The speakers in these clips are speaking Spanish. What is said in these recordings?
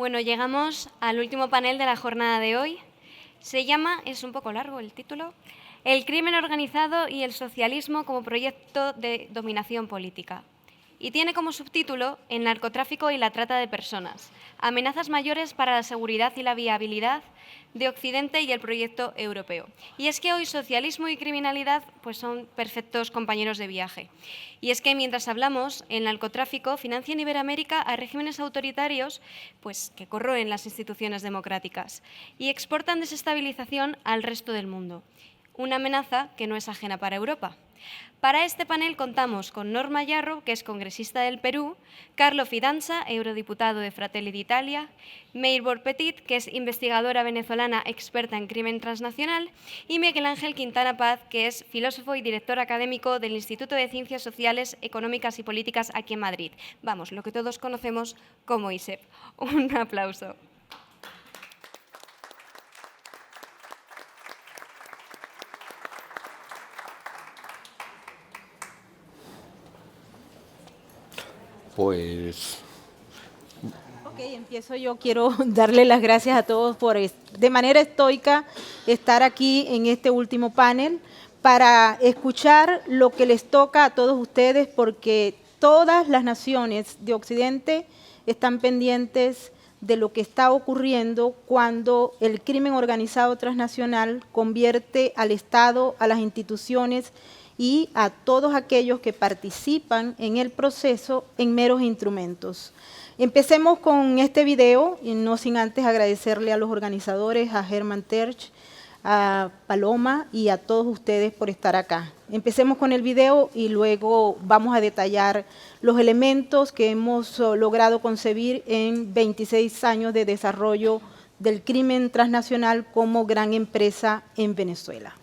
Bueno, llegamos al último panel de la jornada de hoy. Se llama, es un poco largo el título, El crimen organizado y el socialismo como proyecto de dominación política. Y tiene como subtítulo El narcotráfico y la trata de personas, amenazas mayores para la seguridad y la viabilidad de Occidente y el proyecto europeo. Y es que hoy socialismo y criminalidad pues son perfectos compañeros de viaje. Y es que mientras hablamos, el narcotráfico financia en Iberoamérica a regímenes autoritarios pues, que corroen las instituciones democráticas y exportan desestabilización al resto del mundo. Una amenaza que no es ajena para Europa. Para este panel contamos con Norma Yarro, que es congresista del Perú, Carlo Fidanza, eurodiputado de Fratelli d'Italia, Meir Petit, que es investigadora venezolana experta en crimen transnacional, y Miguel Ángel Quintana Paz, que es filósofo y director académico del Instituto de Ciencias Sociales, Económicas y Políticas aquí en Madrid. Vamos, lo que todos conocemos como ISEP. Un aplauso. Pues Ok, empiezo yo. Quiero darle las gracias a todos por, de manera estoica, estar aquí en este último panel para escuchar lo que les toca a todos ustedes, porque todas las naciones de Occidente están pendientes de lo que está ocurriendo cuando el crimen organizado transnacional convierte al Estado, a las instituciones y a todos aquellos que participan en el proceso en meros instrumentos. Empecemos con este video, y no sin antes agradecerle a los organizadores, a Herman Terch, a Paloma y a todos ustedes por estar acá. Empecemos con el video y luego vamos a detallar los elementos que hemos logrado concebir en 26 años de desarrollo del crimen transnacional como gran empresa en Venezuela.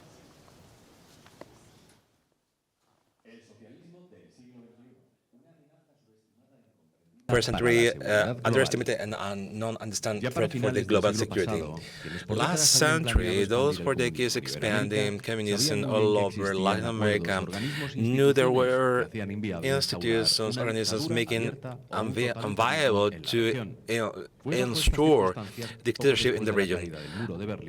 Century underestimated and non-understand threat for the global security. Last century, those for decades expanding communism all over Latin America knew there were institutions, organisms making unviable to instaure dictatorship in the region.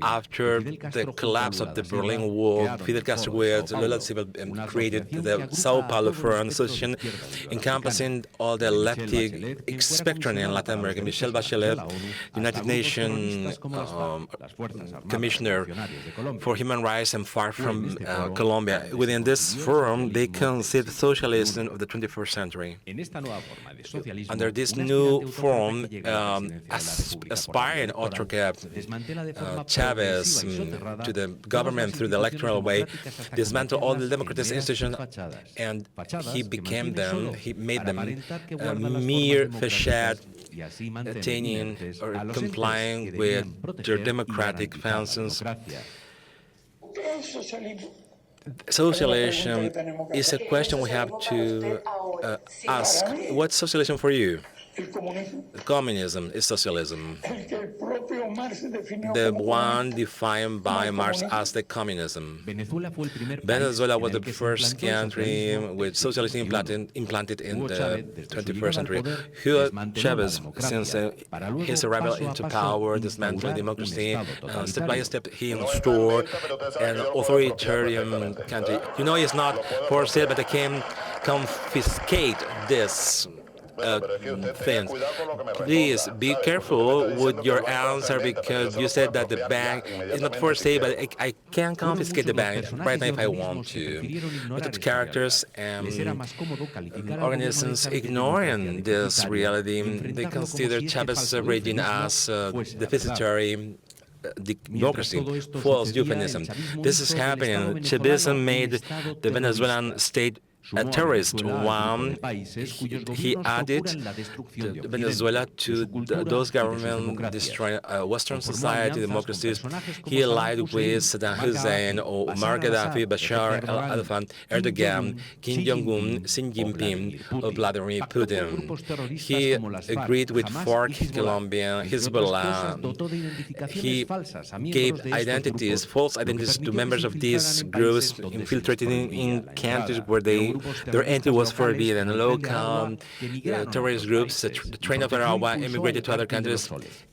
After the collapse of the Berlin Wall, Fidel Castro with Lula da Silva created the Sao Paulo Foreign Association, encompassing all the lefty spectrum in Latin America. Michelle Bachelet, United Nations Commissioner for Human Rights, and far from Colombia. Within this forum, they consider socialism of the 21st century. Under this new forum, aspiring autocrat Chavez to the government through the electoral way dismantled all the democratic institutions, and he made them mere facade, attaining or complying with their democratic functions. Socialism is a question we have to ask. What's socialism for you? Communism is socialism. The one defined by Marx as the communism. Venezuela was the first country with socialism implanted in the 21st century. Hugo Chavez, since his arrival into power, dismantled democracy, step by step he installed an authoritarian country. You know, it's not for sale, but they can confiscate this things. Please be careful with your answer, because you said that the bank is not for sale, but I can confiscate the bank right now if I want to. But the characters and organisms ignoring this reality, they consider Chavez's regime as deficitary democracy, false euphemism. This is happening. Chavism made the Venezuelan state a terrorist one. He added Venezuela to those governments destroying Western society, democracies. He allied with Saddam Hussein, Omar Gaddafi, Bashar al-Assad, Erdogan, Kim Jong-un, Xi Jinping, or Vladimir Putin. He agreed with FARC, Colombia, Hezbollah. He gave identities, false identities, to members of these groups, infiltrating in countries where they beginning, their entry was forbidden. Local terrorist groups, the Train of Aragua, immigrated to other countries,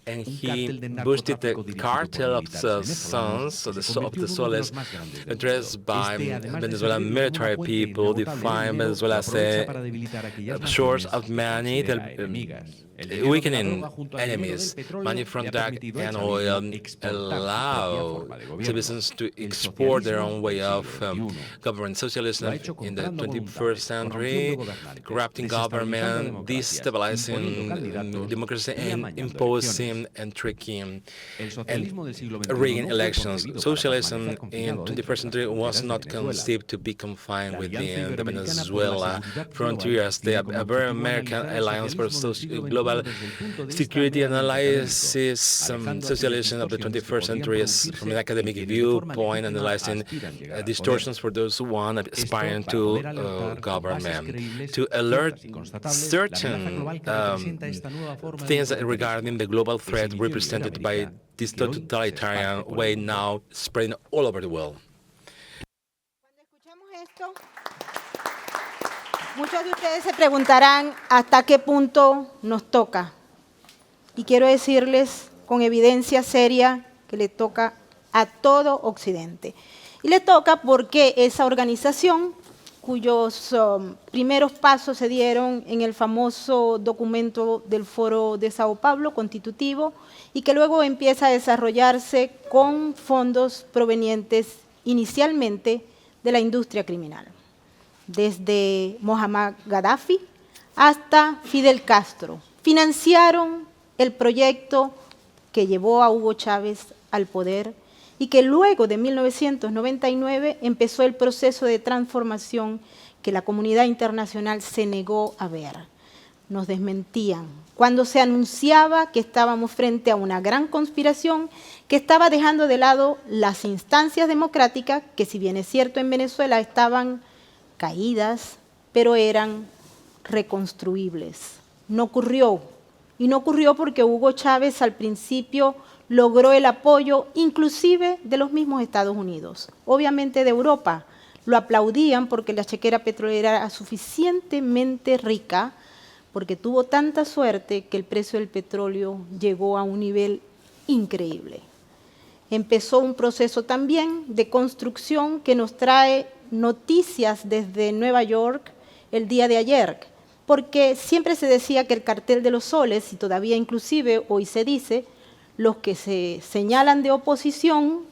and he boosted the cartel of the sons of the soles, addressed by Venezuelan military people, define Venezuela as a source of money, weakening enemies. Money from drug and oil allow citizens to export their own way of government. Socialism in the 21st century, corrupting government, destabilizing democracy, and imposing and tricking and rigging elections. Socialism in 21st century was not conceived to be confined within the Venezuela frontiers. The American Alliance for Global Security analysis socialism of the 21st century is from an academic viewpoint, analyzing distortions for those who want aspiring to government, to alert certain things regarding the global threat represented by this totalitarian way now spreading all over the world. Cuando escuchamos esto, muchos de ustedes se preguntarán hasta qué punto nos toca. Y quiero decirles con evidencia seria que le toca a todo Occidente. Y le toca porque esa organización, cuyos primeros pasos se dieron en el famoso documento del Foro de Sao Paulo constitutivo y que luego empieza a desarrollarse con fondos provenientes inicialmente de la industria criminal, desde Muammar Gaddafi hasta Fidel Castro, financiaron el proyecto que llevó a Hugo Chávez al poder y que luego de 1999 empezó el proceso de transformación que la comunidad internacional se negó a ver. Nos desmentían cuando se anunciaba que estábamos frente a una gran conspiración que estaba dejando de lado las instancias democráticas que, si bien es cierto en Venezuela, estaban caídas, pero eran reconstruibles. No ocurrió, y no ocurrió porque Hugo Chávez al principio logró el apoyo inclusive de los mismos Estados Unidos, obviamente de Europa. Lo aplaudían porque la chequera petrolera era suficientemente rica, porque tuvo tanta suerte que el precio del petróleo llegó a un nivel increíble. Empezó un proceso también de construcción que nos trae noticias desde Nueva York el día de ayer, porque siempre se decía que el cartel de los soles, y todavía inclusive hoy se dice, los que se señalan de oposición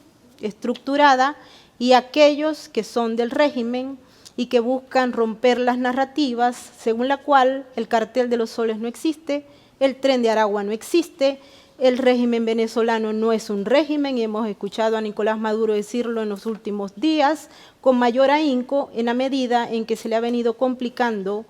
estructurada y aquellos que son del régimen y que buscan romper las narrativas según la cual el cartel de los soles no existe, el Tren de Aragua no existe, el régimen venezolano no es un régimen, y hemos escuchado a Nicolás Maduro decirlo en los últimos días con mayor ahínco en la medida en que se le ha venido complicando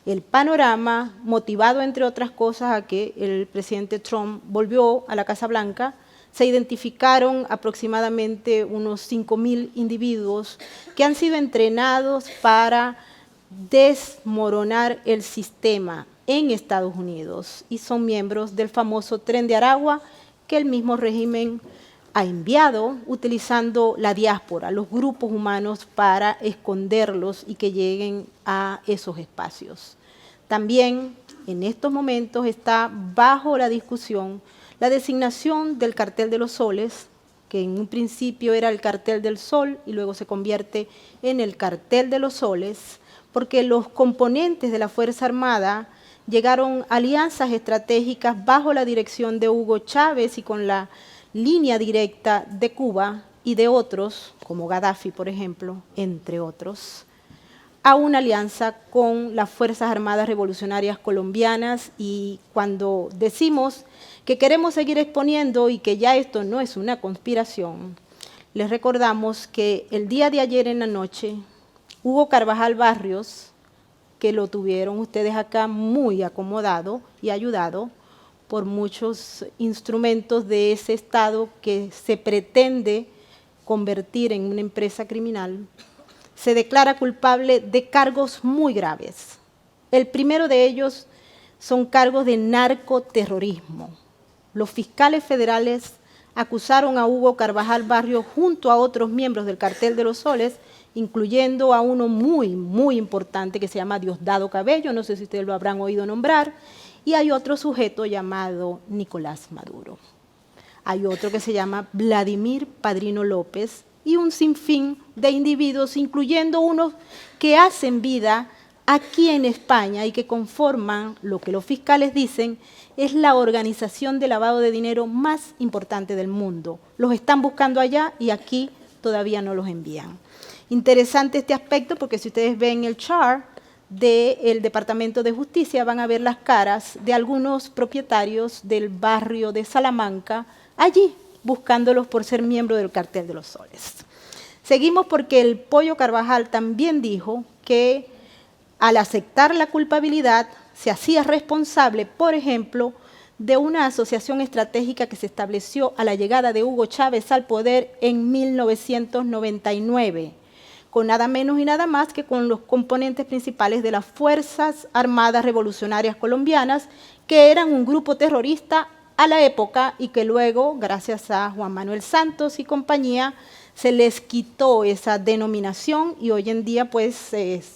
el panorama, motivado entre otras cosas a que el presidente Trump volvió a la Casa Blanca. Se identificaron aproximadamente unos 5.000 individuos que han sido entrenados para desmoronar el sistema en Estados Unidos y son miembros del famoso Tren de Aragua que el mismo régimen ha enviado utilizando la diáspora, los grupos humanos, para esconderlos y que lleguen a esos espacios. También en estos momentos está bajo la discusión la designación del cartel de los soles, que en un principio era el cartel del sol y luego se convierte en el cartel de los soles, porque los componentes de la Fuerza Armada llegaron a alianzas estratégicas bajo la dirección de Hugo Chávez y con la línea directa de Cuba y de otros, como Gaddafi, por ejemplo, entre otros, a una alianza con las Fuerzas Armadas Revolucionarias Colombianas. Y cuando decimos que queremos seguir exponiendo y que ya esto no es una conspiración, les recordamos que el día de ayer en la noche, Hugo Carvajal Barrios, que lo tuvieron ustedes acá muy acomodado y ayudado por muchos instrumentos de ese Estado que se pretende convertir en una empresa criminal, se declara culpable de cargos muy graves. El primero de ellos son cargos de narcoterrorismo. Los fiscales federales acusaron a Hugo Carvajal Barrios junto a otros miembros del Cartel de los Soles, incluyendo a uno muy importante que se llama Diosdado Cabello, no sé si ustedes lo habrán oído nombrar, y hay otro sujeto llamado Nicolás Maduro. Hay otro que se llama Vladimir Padrino López y un sinfín de individuos, incluyendo unos que hacen vida aquí en España y que conforman lo que los fiscales dicen es la organización de lavado de dinero más importante del mundo. Los están buscando allá y aquí todavía no los envían. Interesante este aspecto porque si ustedes ven el chart del Departamento de Justicia van a ver las caras de algunos propietarios del barrio de Salamanca allí, buscándolos por ser miembro del Cartel de los Soles. Seguimos porque el Pollo Carvajal también dijo que al aceptar la culpabilidad se hacía responsable, por ejemplo, de una asociación estratégica que se estableció a la llegada de Hugo Chávez al poder en 1999, con nada menos y nada más que con los componentes principales de las Fuerzas Armadas Revolucionarias Colombianas, que eran un grupo terrorista a la época y que luego, gracias a Juan Manuel Santos y compañía, se les quitó esa denominación y hoy en día pues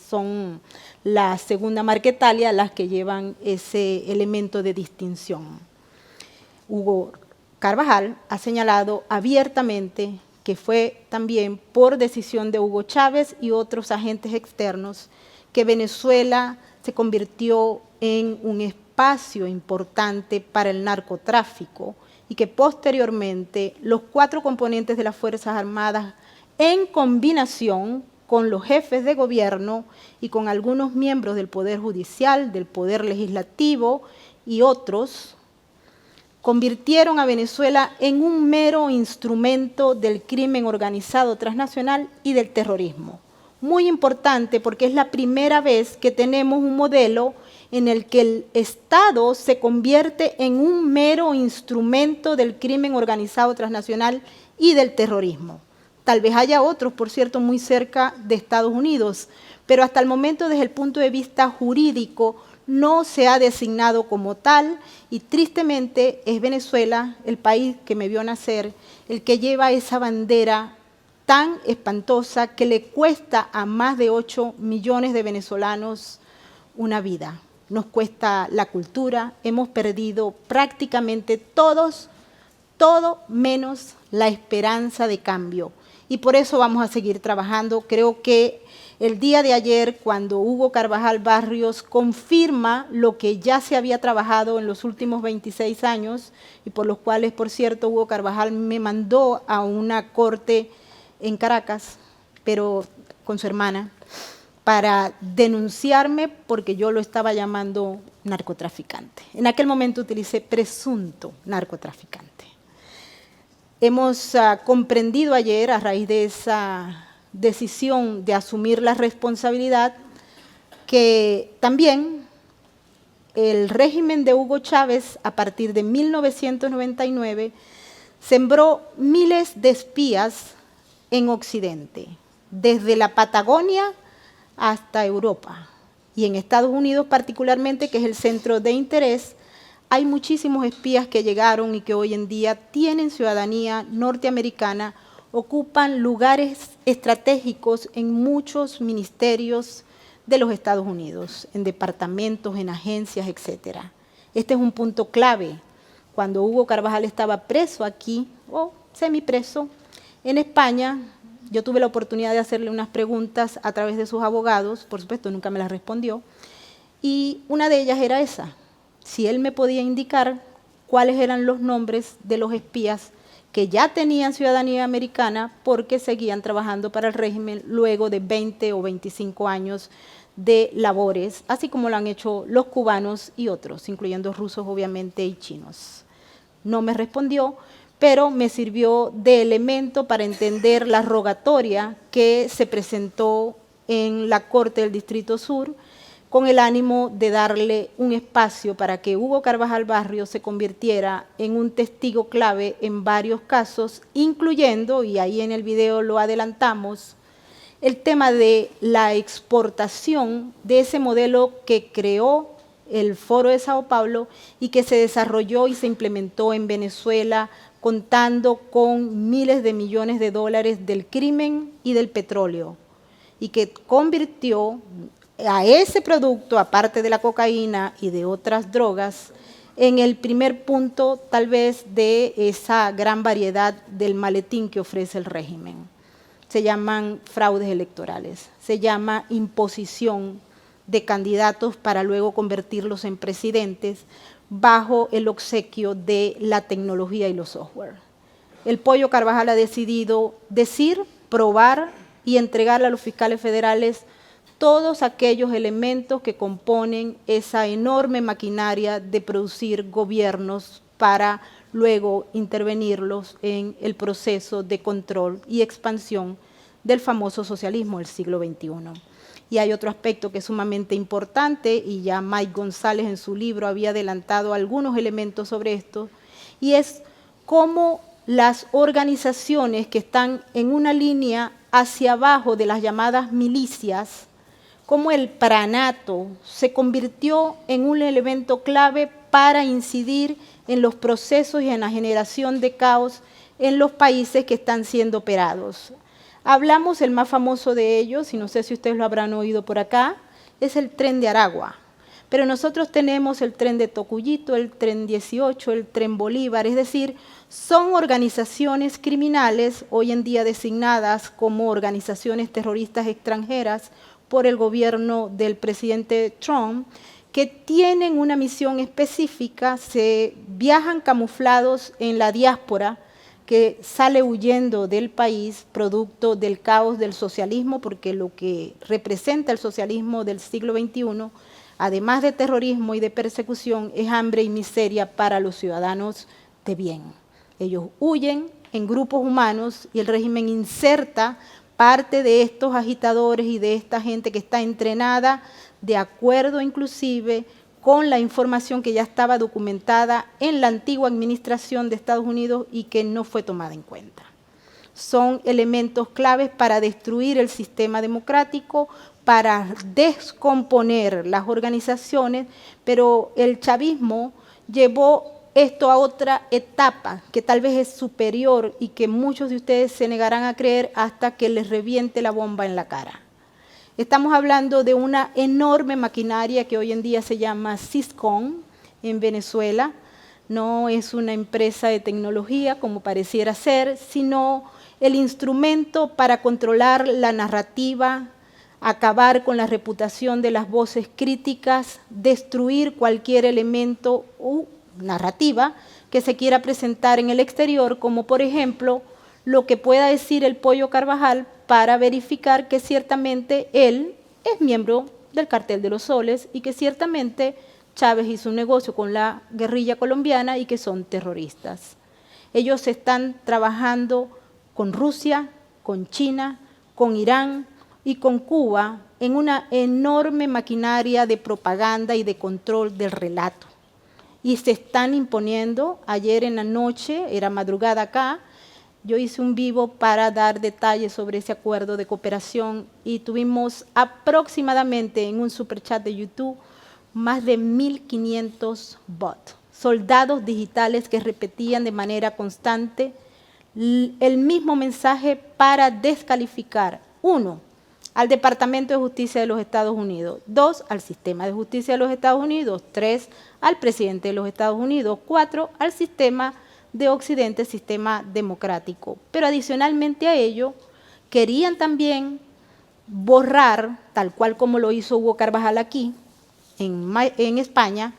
son la segunda Marquetalia las que llevan ese elemento de distinción. Hugo Carvajal ha señalado abiertamente que fue también por decisión de Hugo Chávez y otros agentes externos que Venezuela se convirtió en un espacio importante para el narcotráfico y que posteriormente los 4 componentes de las Fuerzas Armadas, en combinación con los jefes de gobierno y con algunos miembros del Poder Judicial, del Poder Legislativo y otros, convirtieron a Venezuela en un mero instrumento del crimen organizado transnacional y del terrorismo. Muy importante porque es la primera vez que tenemos un modelo en el que el Estado se convierte en un mero instrumento del crimen organizado transnacional y del terrorismo. Tal vez haya otros, por cierto, muy cerca de Estados Unidos, pero hasta el momento, desde el punto de vista jurídico, no se ha designado como tal y tristemente es Venezuela, el país que me vio nacer, el que lleva esa bandera tan espantosa que le cuesta a más de 8 millones de venezolanos una vida. Nos cuesta la cultura, hemos perdido prácticamente todo menos la esperanza de cambio. Y por eso vamos a seguir trabajando. Creo que el día de ayer, cuando Hugo Carvajal Barrios confirma lo que ya se había trabajado en los últimos 26 años, y por los cuales, por cierto, Hugo Carvajal me mandó a una corte en Caracas, pero con su hermana, para denunciarme porque yo lo estaba llamando narcotraficante. En aquel momento utilicé presunto narcotraficante. Hemos comprendido ayer, a raíz de esa decisión de asumir la responsabilidad, que también el régimen de Hugo Chávez, a partir de 1999, sembró miles de espías en Occidente, desde la Patagonia hasta Europa. Y en Estados Unidos particularmente, que es el centro de interés, hay muchísimos espías que llegaron y que hoy en día tienen ciudadanía norteamericana, ocupan lugares estratégicos en muchos ministerios de los Estados Unidos, en departamentos, en agencias, etc. Este es un punto clave. Cuando Hugo Carvajal estaba preso aquí, o semipreso, en España, yo tuve la oportunidad de hacerle unas preguntas a través de sus abogados, por supuesto nunca me las respondió, y una de ellas era esa, si él me podía indicar cuáles eran los nombres de los espías que ya tenían ciudadanía americana porque seguían trabajando para el régimen luego de 20 o 25 años de labores, así como lo han hecho los cubanos y otros, incluyendo rusos obviamente y chinos. No me respondió, pero me sirvió de elemento para entender la rogatoria que se presentó en la Corte del Distrito Sur con el ánimo de darle un espacio para que Hugo Carvajal Barrios se convirtiera en un testigo clave en varios casos, incluyendo, y ahí en el video lo adelantamos, el tema de la exportación de ese modelo que creó el Foro de Sao Paulo y que se desarrolló y se implementó en Venezuela, contando con miles de millones de dólares del crimen y del petróleo, y que convirtió a ese producto, aparte de la cocaína y de otras drogas, en el primer punto tal vez de esa gran variedad del maletín que ofrece el régimen. Se llaman fraudes electorales, se llama imposición de candidatos para luego convertirlos en presidentes bajo el obsequio de la tecnología y los software. El Pollo Carvajal ha decidido decir, probar y entregarle a los fiscales federales todos aquellos elementos que componen esa enorme maquinaria de producir gobiernos para luego intervenirlos en el proceso de control y expansión del famoso socialismo del siglo XXI. Y hay otro aspecto que es sumamente importante, y ya Mike González en su libro había adelantado algunos elementos sobre esto, y es cómo las organizaciones que están en una línea hacia abajo de las llamadas milicias, cómo el pranato se convirtió en un elemento clave para incidir en los procesos y en la generación de caos en los países que están siendo operados. Hablamos, el más famoso de ellos, y no sé si ustedes lo habrán oído por acá, es el Tren de Aragua. Pero nosotros tenemos el Tren de Tocuyito, el Tren 18, el Tren Bolívar, es decir, son organizaciones criminales hoy en día designadas como organizaciones terroristas extranjeras por el gobierno del presidente Trump, que tienen una misión específica, se viajan camuflados en la diáspora, que sale huyendo del país producto del caos del socialismo, porque lo que representa el socialismo del siglo XXI, además de terrorismo y de persecución, es hambre y miseria para los ciudadanos de bien. Ellos huyen en grupos humanos y el régimen inserta parte de estos agitadores y de esta gente que está entrenada de acuerdo inclusive con la información que ya estaba documentada en la antigua administración de Estados Unidos y que no fue tomada en cuenta. Son elementos claves para destruir el sistema democrático, para descomponer las organizaciones, pero el chavismo llevó esto a otra etapa que tal vez es superior y que muchos de ustedes se negarán a creer hasta que les reviente la bomba en la cara. Estamos hablando de una enorme maquinaria que hoy en día se llama Syscom en Venezuela. No es una empresa de tecnología como pareciera ser, sino el instrumento para controlar la narrativa, acabar con la reputación de las voces críticas, destruir cualquier elemento u narrativa que se quiera presentar en el exterior, como por ejemplo lo que pueda decir el Pollo Carvajal para verificar que ciertamente él es miembro del Cartel de los Soles y que ciertamente Chávez hizo un negocio con la guerrilla colombiana y que son terroristas. Ellos están trabajando con Rusia, con China, con Irán y con Cuba en una enorme maquinaria de propaganda y de control del relato. Y se están imponiendo. Ayer en la noche, era madrugada acá, yo hice un vivo para dar detalles sobre ese acuerdo de cooperación y tuvimos aproximadamente en un superchat de YouTube más de 1.500 bots, soldados digitales que repetían de manera constante el mismo mensaje para descalificar, 1, al Departamento de Justicia de los Estados Unidos, 2, al sistema de justicia de los Estados Unidos, 3, al presidente de los Estados Unidos, 4, al sistema de Occidente, sistema democrático. Pero adicionalmente a ello, querían también borrar, tal cual como lo hizo Hugo Carvajal aquí, en España,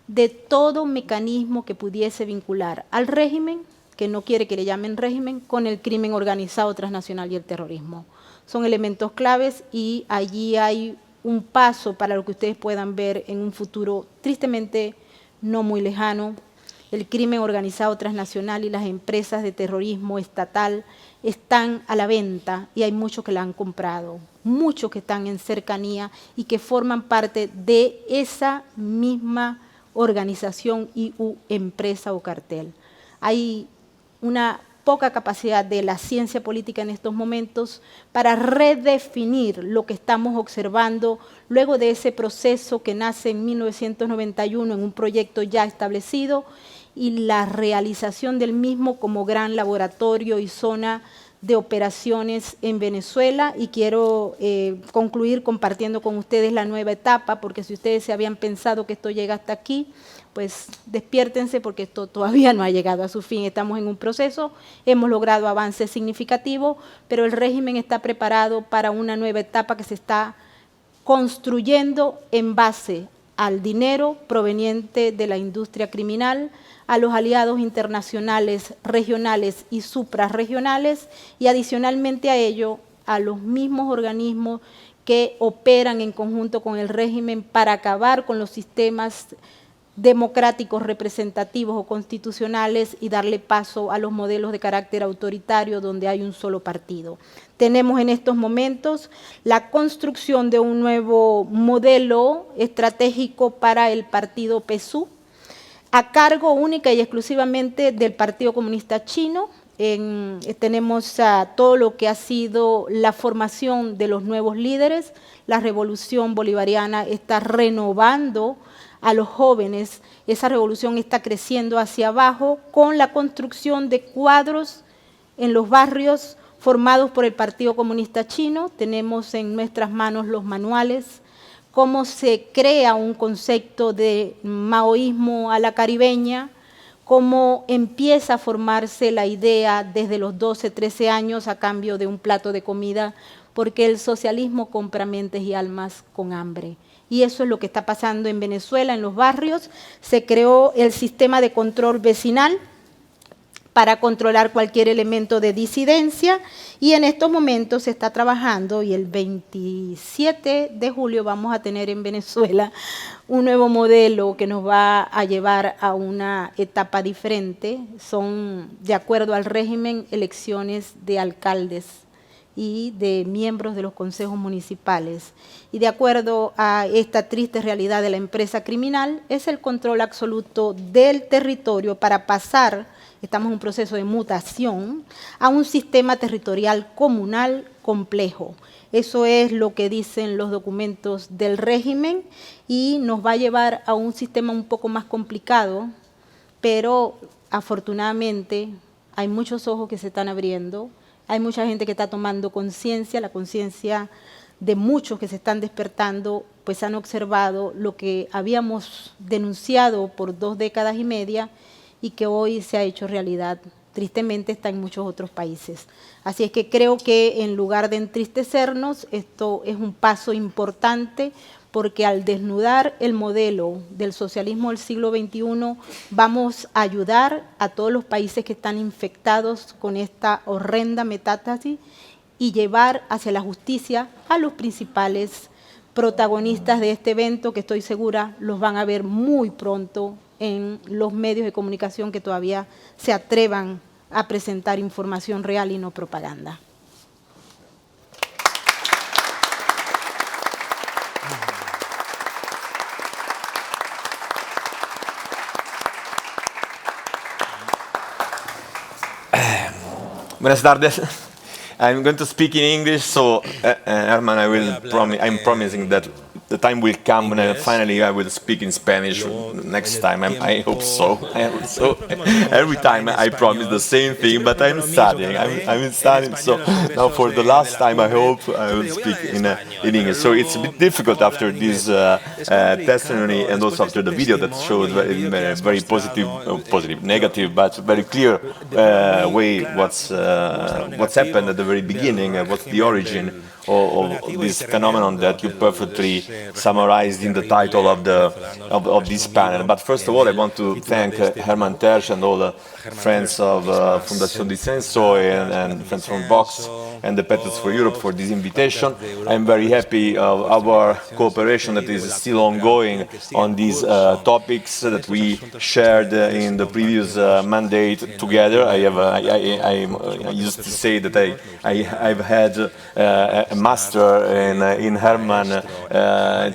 de todo mecanismo que pudiese vincular al régimen, que no quiere que le llamen régimen, con el crimen organizado transnacional y el terrorismo. Son elementos claves y allí hay un paso para lo que ustedes puedan ver en un futuro tristemente no muy lejano. El crimen organizado transnacional y las empresas de terrorismo estatal están a la venta y hay muchos que la han comprado, muchos que están en cercanía y que forman parte de esa misma organización y empresa o cartel. Hay una poca capacidad de la ciencia política en estos momentos para redefinir lo que estamos observando luego de ese proceso que nace en 1991 en un proyecto ya establecido y la realización del mismo como gran laboratorio y zona de operaciones en Venezuela. Y quiero concluir compartiendo con ustedes la nueva etapa, porque si ustedes se habían pensado que esto llega hasta aquí, pues despiértense porque esto todavía no ha llegado a su fin. Estamos en un proceso, hemos logrado avances significativos, pero el régimen está preparado para una nueva etapa que se está construyendo en base al dinero proveniente de la industria criminal, a los aliados internacionales, regionales y suprarregionales, y adicionalmente a ello, a los mismos organismos que operan en conjunto con el régimen para acabar con los sistemas democráticos representativos o constitucionales y darle paso a los modelos de carácter autoritario donde hay un solo partido. Tenemos en estos momentos la construcción de un nuevo modelo estratégico para el partido PSUV, a cargo única y exclusivamente del Partido Comunista Chino. Tenemos todo lo que ha sido la formación de los nuevos líderes. La revolución bolivariana está renovando a los jóvenes, esa revolución está creciendo hacia abajo con la construcción de cuadros en los barrios formados por el Partido Comunista Chino. Tenemos en nuestras manos los manuales, cómo se crea un concepto de maoísmo a la caribeña, cómo empieza a formarse la idea desde los 12, 13 años a cambio de un plato de comida, porque el socialismo compra mentes y almas con hambre. Y eso es lo que está pasando en Venezuela, en los barrios. Se creó el sistema de control vecinal para controlar cualquier elemento de disidencia, y en estos momentos se está trabajando, y el 27 de julio vamos a tener en Venezuela un nuevo modelo que nos va a llevar a una etapa diferente. Son, de acuerdo al régimen, elecciones de alcaldes y de miembros de los consejos municipales. Y de acuerdo a esta triste realidad de la empresa criminal, es el control absoluto del territorio para pasar, estamos en un proceso de mutación, a un sistema territorial comunal complejo. Eso es lo que dicen los documentos del régimen y nos va a llevar a un sistema un poco más complicado, pero afortunadamente hay muchos ojos que se están abriendo. Hay mucha gente que está tomando conciencia, la conciencia de muchos que se están despertando, pues han observado lo que habíamos denunciado por 2 décadas y media y que hoy se ha hecho realidad. Tristemente está en muchos otros países. Así es que creo que en lugar de entristecernos, esto es un paso importante, porque al desnudar el modelo del socialismo del siglo XXI, vamos a ayudar a todos los países que están infectados con esta horrenda metástasis y llevar hacia la justicia a los principales protagonistas de este evento, que estoy segura los van a ver muy pronto en los medios de comunicación que todavía se atrevan a presentar información real y no propaganda. Buenas tardes. I'm going to speak in English, so Herman, I'm promising that the time will come when finally I will speak in Spanish next time. I hope so. Every time I promise the same thing, but I'm studying. I'm studying. So now for the last time, I hope I will speak in English. So it's a bit difficult after this testimony and also after the video that showed very positive, negative, but very clear way what's happened at the very beginning, what's the origin of this phenomenon that you perfectly summarized in the title of this panel. But first of all, I want to thank Herman Tersch and all the friends of Fundación Disenso and friends from Vox and the Patriots for Europe for this invitation. I'm very happy of our cooperation that is still ongoing on these topics that we shared in the previous mandate together. I used to say that I've had a master in Herman,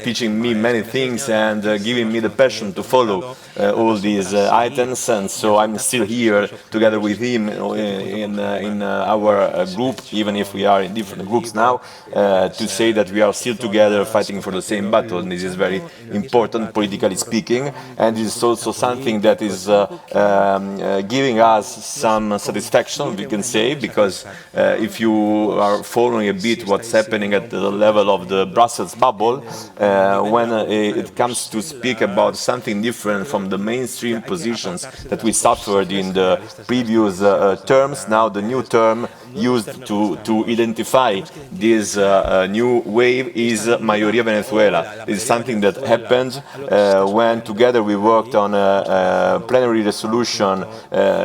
teaching me many things and giving me the passion to follow all these items. And so I'm still here together with him in our group, even if we are in different groups now, to say that we are still together fighting for the same battle. And this is very important, politically speaking, and this is also something that is giving us some satisfaction, we can say, because if you are following a bit what's happening at the level of the Brussels bubble, when it comes to speak about something different from the mainstream positions that we suffered in the previous terms, now the new term used to identify this new wave is Mayoría Venezuela. This is something that happened when together we worked on a plenary resolution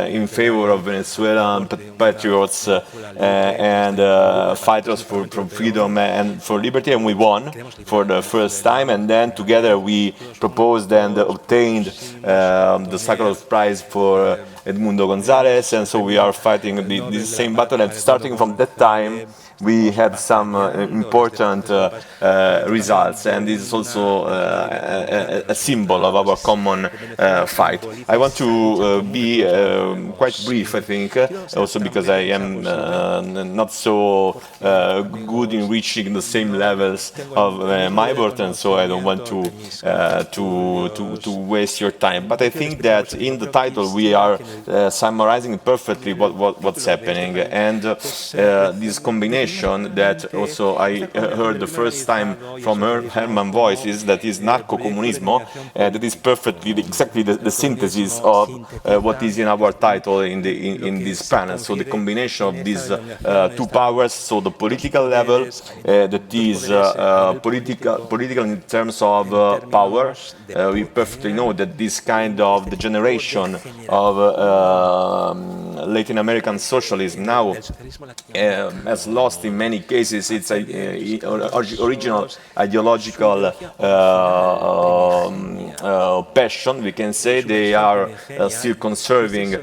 in favor of Venezuelan patriots and fighters for freedom and for liberty, and we won for the first time. And then together we proposed and obtained the Sakharov Prize for Edmundo González, and so we are fighting this same battle. And starting from that time, we had some important results, and this is also a symbol of our common fight. I want to be quite brief, I think, also because I am not so good in reaching the same levels of Maybert, and so I don't want to waste your time. But I think that in the title we are summarizing perfectly what's happening, and this combination that also I heard the first time from Herman voices, that is narco-comunismo, that is perfectly exactly the synthesis of what is in our title in this panel. So the combination of these two powers, so the political level, that is political in terms of power. We perfectly know that this kind of the generation of Latin American socialism now has lost in many cases its original ideological passion, we can say. They are still conserving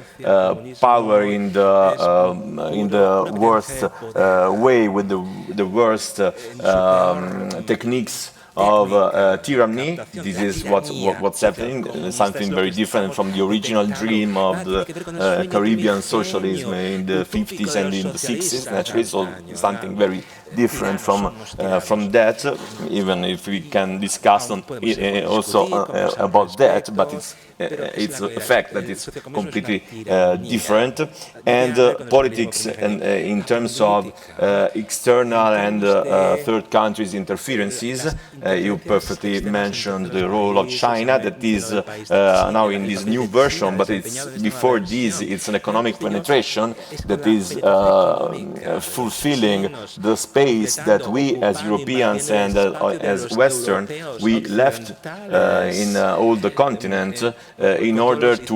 power in the worst way, with the worst techniques of tyranny. This is what's happening, something very different from the original dream of the Caribbean socialism in the 50s and in the 60s, naturally, so something very different from that, even if we can discuss also about that, but it's a fact that it's completely different. And politics, and in terms of external and third countries' interferences, you perfectly mentioned the role of China, that is now in this new version, but it's before this, it's an economic penetration that is fulfilling the space that we as Europeans and as Western, we left in all the continent in order to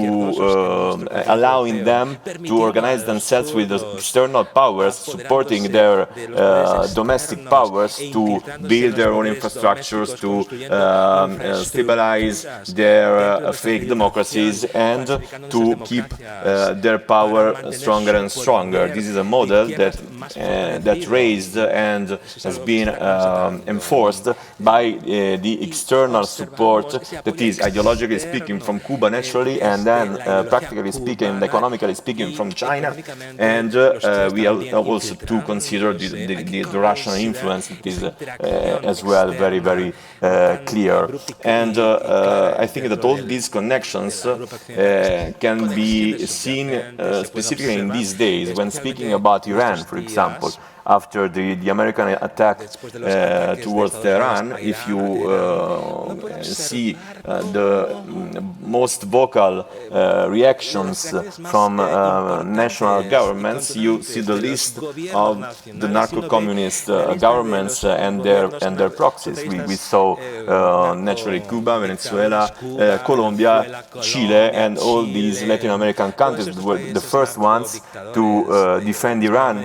allowing them to organize themselves with the external powers, supporting their domestic powers to build their own infrastructures, to stabilize their fake democracies, and to keep their power stronger and stronger. This is a model that raised and has been enforced by the external support, that is ideologically speaking from Cuba naturally, and then practically speaking and economically speaking from China, and we have also to consider the Russian influence that is as well very, very clear. And I think that all these connections can be seen specifically in these days when speaking about Iran, for example. After the American attack towards Tehran, if you see the most vocal reactions from national governments, you see the list of the narco-communist governments and their proxies. We saw naturally Cuba, Venezuela, Colombia, Chile, and all these Latin American countries were the first ones to defend Iran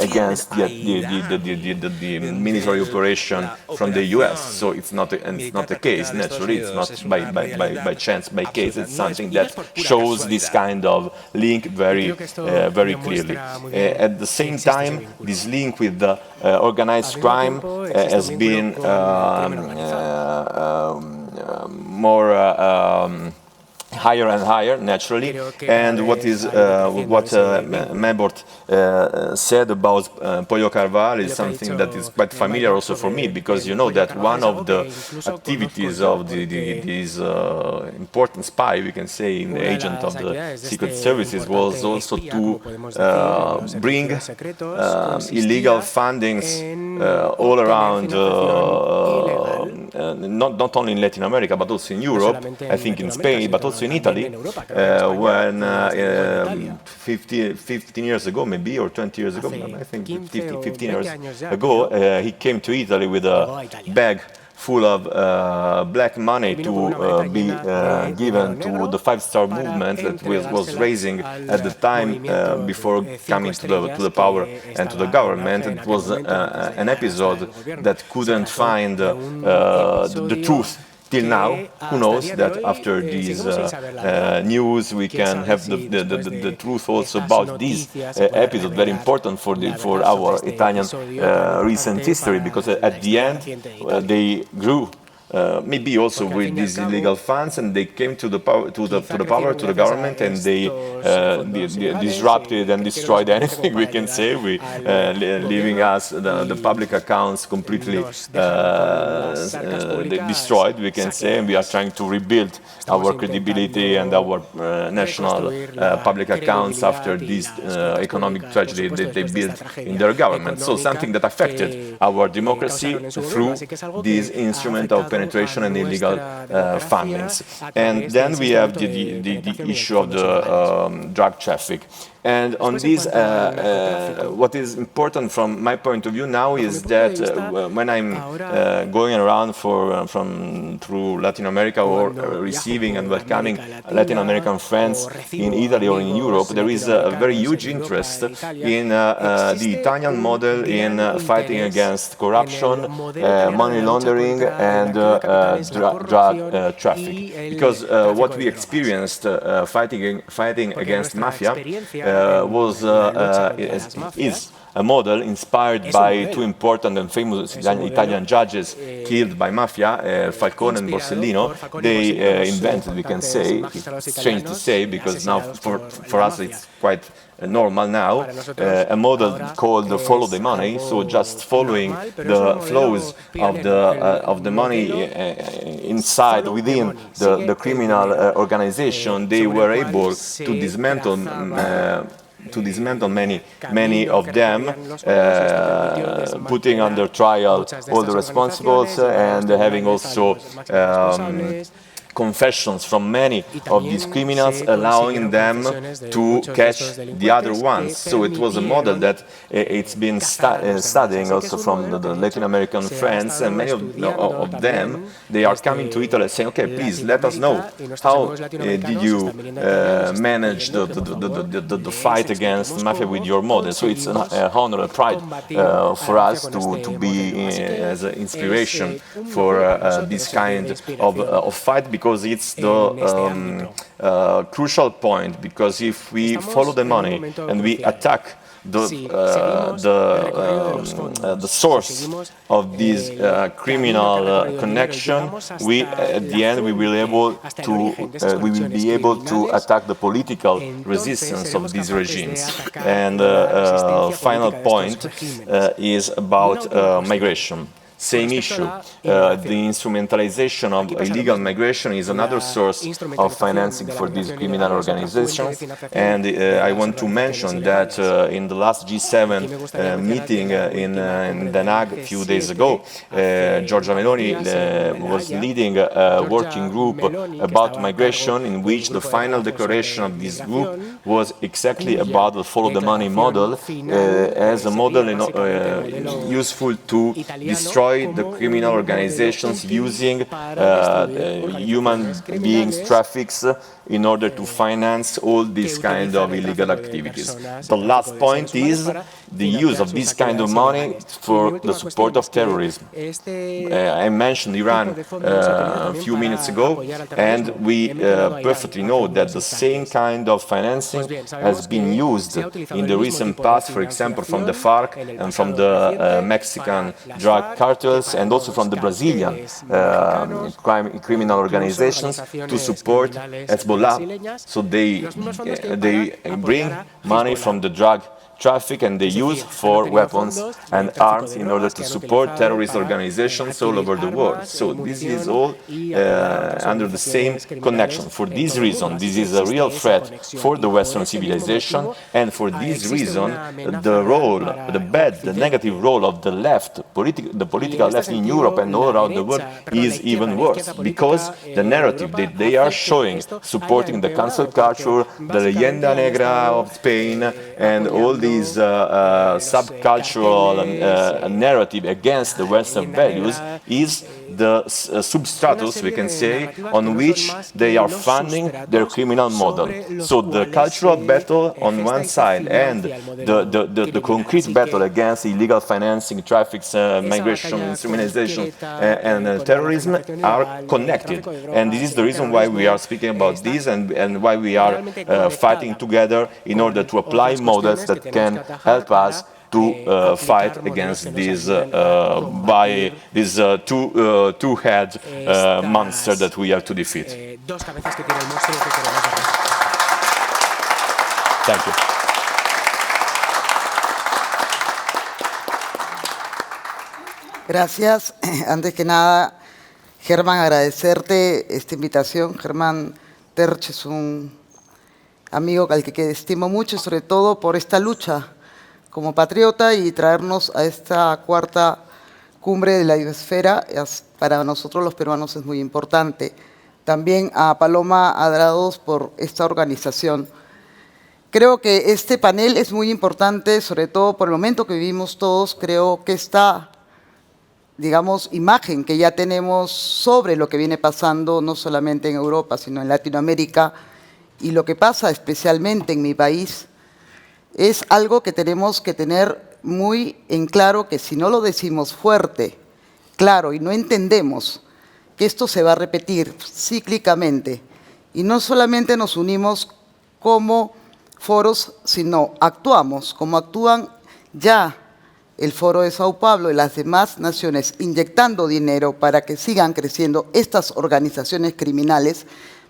against finance the military operation from the U.S. So it's not the case. Naturally, it's not by chance, by case. It's something that shows this kind of link very clearly. At the same time, this link with the organized crime has been more higher and higher, naturally. And what Mebort said about Pollo Carval is something that is quite familiar also for me, because you know that one of the activities of these important spy, we can say, in the agent of the secret services, was also to bring illegal fundings all around, not only in Latin America, but also in Europe, I think in Spain, but also in Italy, when 15 years ago, maybe, or 20 years ago, I think 15 years ago, he came to Italy with a bag full of black money to be given to the Five-Star Movement that was raising at the time before coming to the power and to the government. It was an episode that couldn't find the truth till now. Who knows that after these news we can have the truth also about this episode, very important for our Italian recent history, because at the end they grew maybe also with these illegal funds, and they came to the power, to the government, and they disrupted and destroyed anything, we can say, leaving us the public accounts completely destroyed, we can say, and we are trying to rebuild our credibility and our national public accounts after this economic tragedy that they built in their government. So something that affected our democracy through this instrument of penetration and illegal fundings. And then we have the issue of the drug traffic. And on this, what is important from my point of view now is that when I'm going around through Latin America, or receiving and welcoming Latin American friends in Italy or in Europe, there is a very huge interest in the Italian model in fighting against corruption, money laundering, and drug traffic. Because what we experienced fighting against mafia is a model inspired by two important and famous Italian judges killed by mafia, Falcone and Borsellino. They invented, we can say, it's strange to say because now for us it's quite normal now, a model called follow the money, so just following the flows of the money within the criminal organization. They were able to dismantle many of them, putting under trial all the responsibles, and having also confessions from many of these criminals, allowing them to catch the other ones. So it was a model that it's been studying also from the Latin American friends, and many of them, they are coming to Italy saying, okay, please let us know, how did you manage the fight against mafia with your model? So it's an honor, a pride for us to be as an inspiration for this kind of fight, because it's the crucial point, because if we follow the money and we attack the source of this criminal connection, at the end we will be able to attack the political resistance of these regimes. And final point is about migration. Same issue. The instrumentalization of illegal migration is another source of financing for these criminal organizations. And I want to mention that in the last G7 meeting in Den Haag a few days ago, Giorgia Meloni was leading a working group about migration, in which the final declaration of this group was exactly about the follow the money model, as a model useful to destroy destroy the criminal organizations using human beings traffics in order to finance all these kind of illegal activities. The last point is the use of this kind of money for the support of terrorism. I mentioned Iran a few minutes ago, and we perfectly know that the same kind of financing has been used in the recent past, for example, from the FARC and from the Mexican drug cartels, and also from the Brazilian criminal organizations to support Hezbollah. So they bring money from the drug traffic and they use for weapons and arms in order to support terrorist organizations all over the world. So this is all under the same connection. For this reason, this is a real threat for the Western civilization, and for this reason, the role, the negative role of the left, the political left in Europe and all around the world is even worse, because the narrative that they are showing, supporting the cancel culture, the leyenda negra of Spain, and all these subcultural narrative against the Western values is the substratus, we can say, on which they are funding their criminal model. So the cultural battle on one side and the concrete battle against illegal financing, traffics, migration, instrumentalization, and terrorism are connected. And this is the reason why we are speaking about this, and why we are fighting together in order to apply models that can help us to fight against this two-head monster that we have to defeat. Thank you. Gracias. Antes que nada, Germán, agradecerte esta invitación. Germán Terch es un amigo al que estimo mucho, sobre todo por esta lucha como patriota, y traernos a esta cuarta cumbre de la biosfera para nosotros los peruanos es muy importante. También a Paloma Adrados por esta organización. Creo que este panel es muy importante, sobre todo por el momento que vivimos todos. Creo que esta, digamos, imagen que ya tenemos sobre lo que viene pasando no solamente en Europa, sino en Latinoamérica, y lo que pasa especialmente en mi país, es algo que tenemos que tener muy en claro, que si no lo decimos fuerte, claro, y no entendemos que esto se va a repetir cíclicamente, y no solamente nos unimos como foros, sino actuamos como actúan ya el Foro de Sao Paulo y las demás naciones, inyectando dinero para que sigan creciendo estas organizaciones criminales,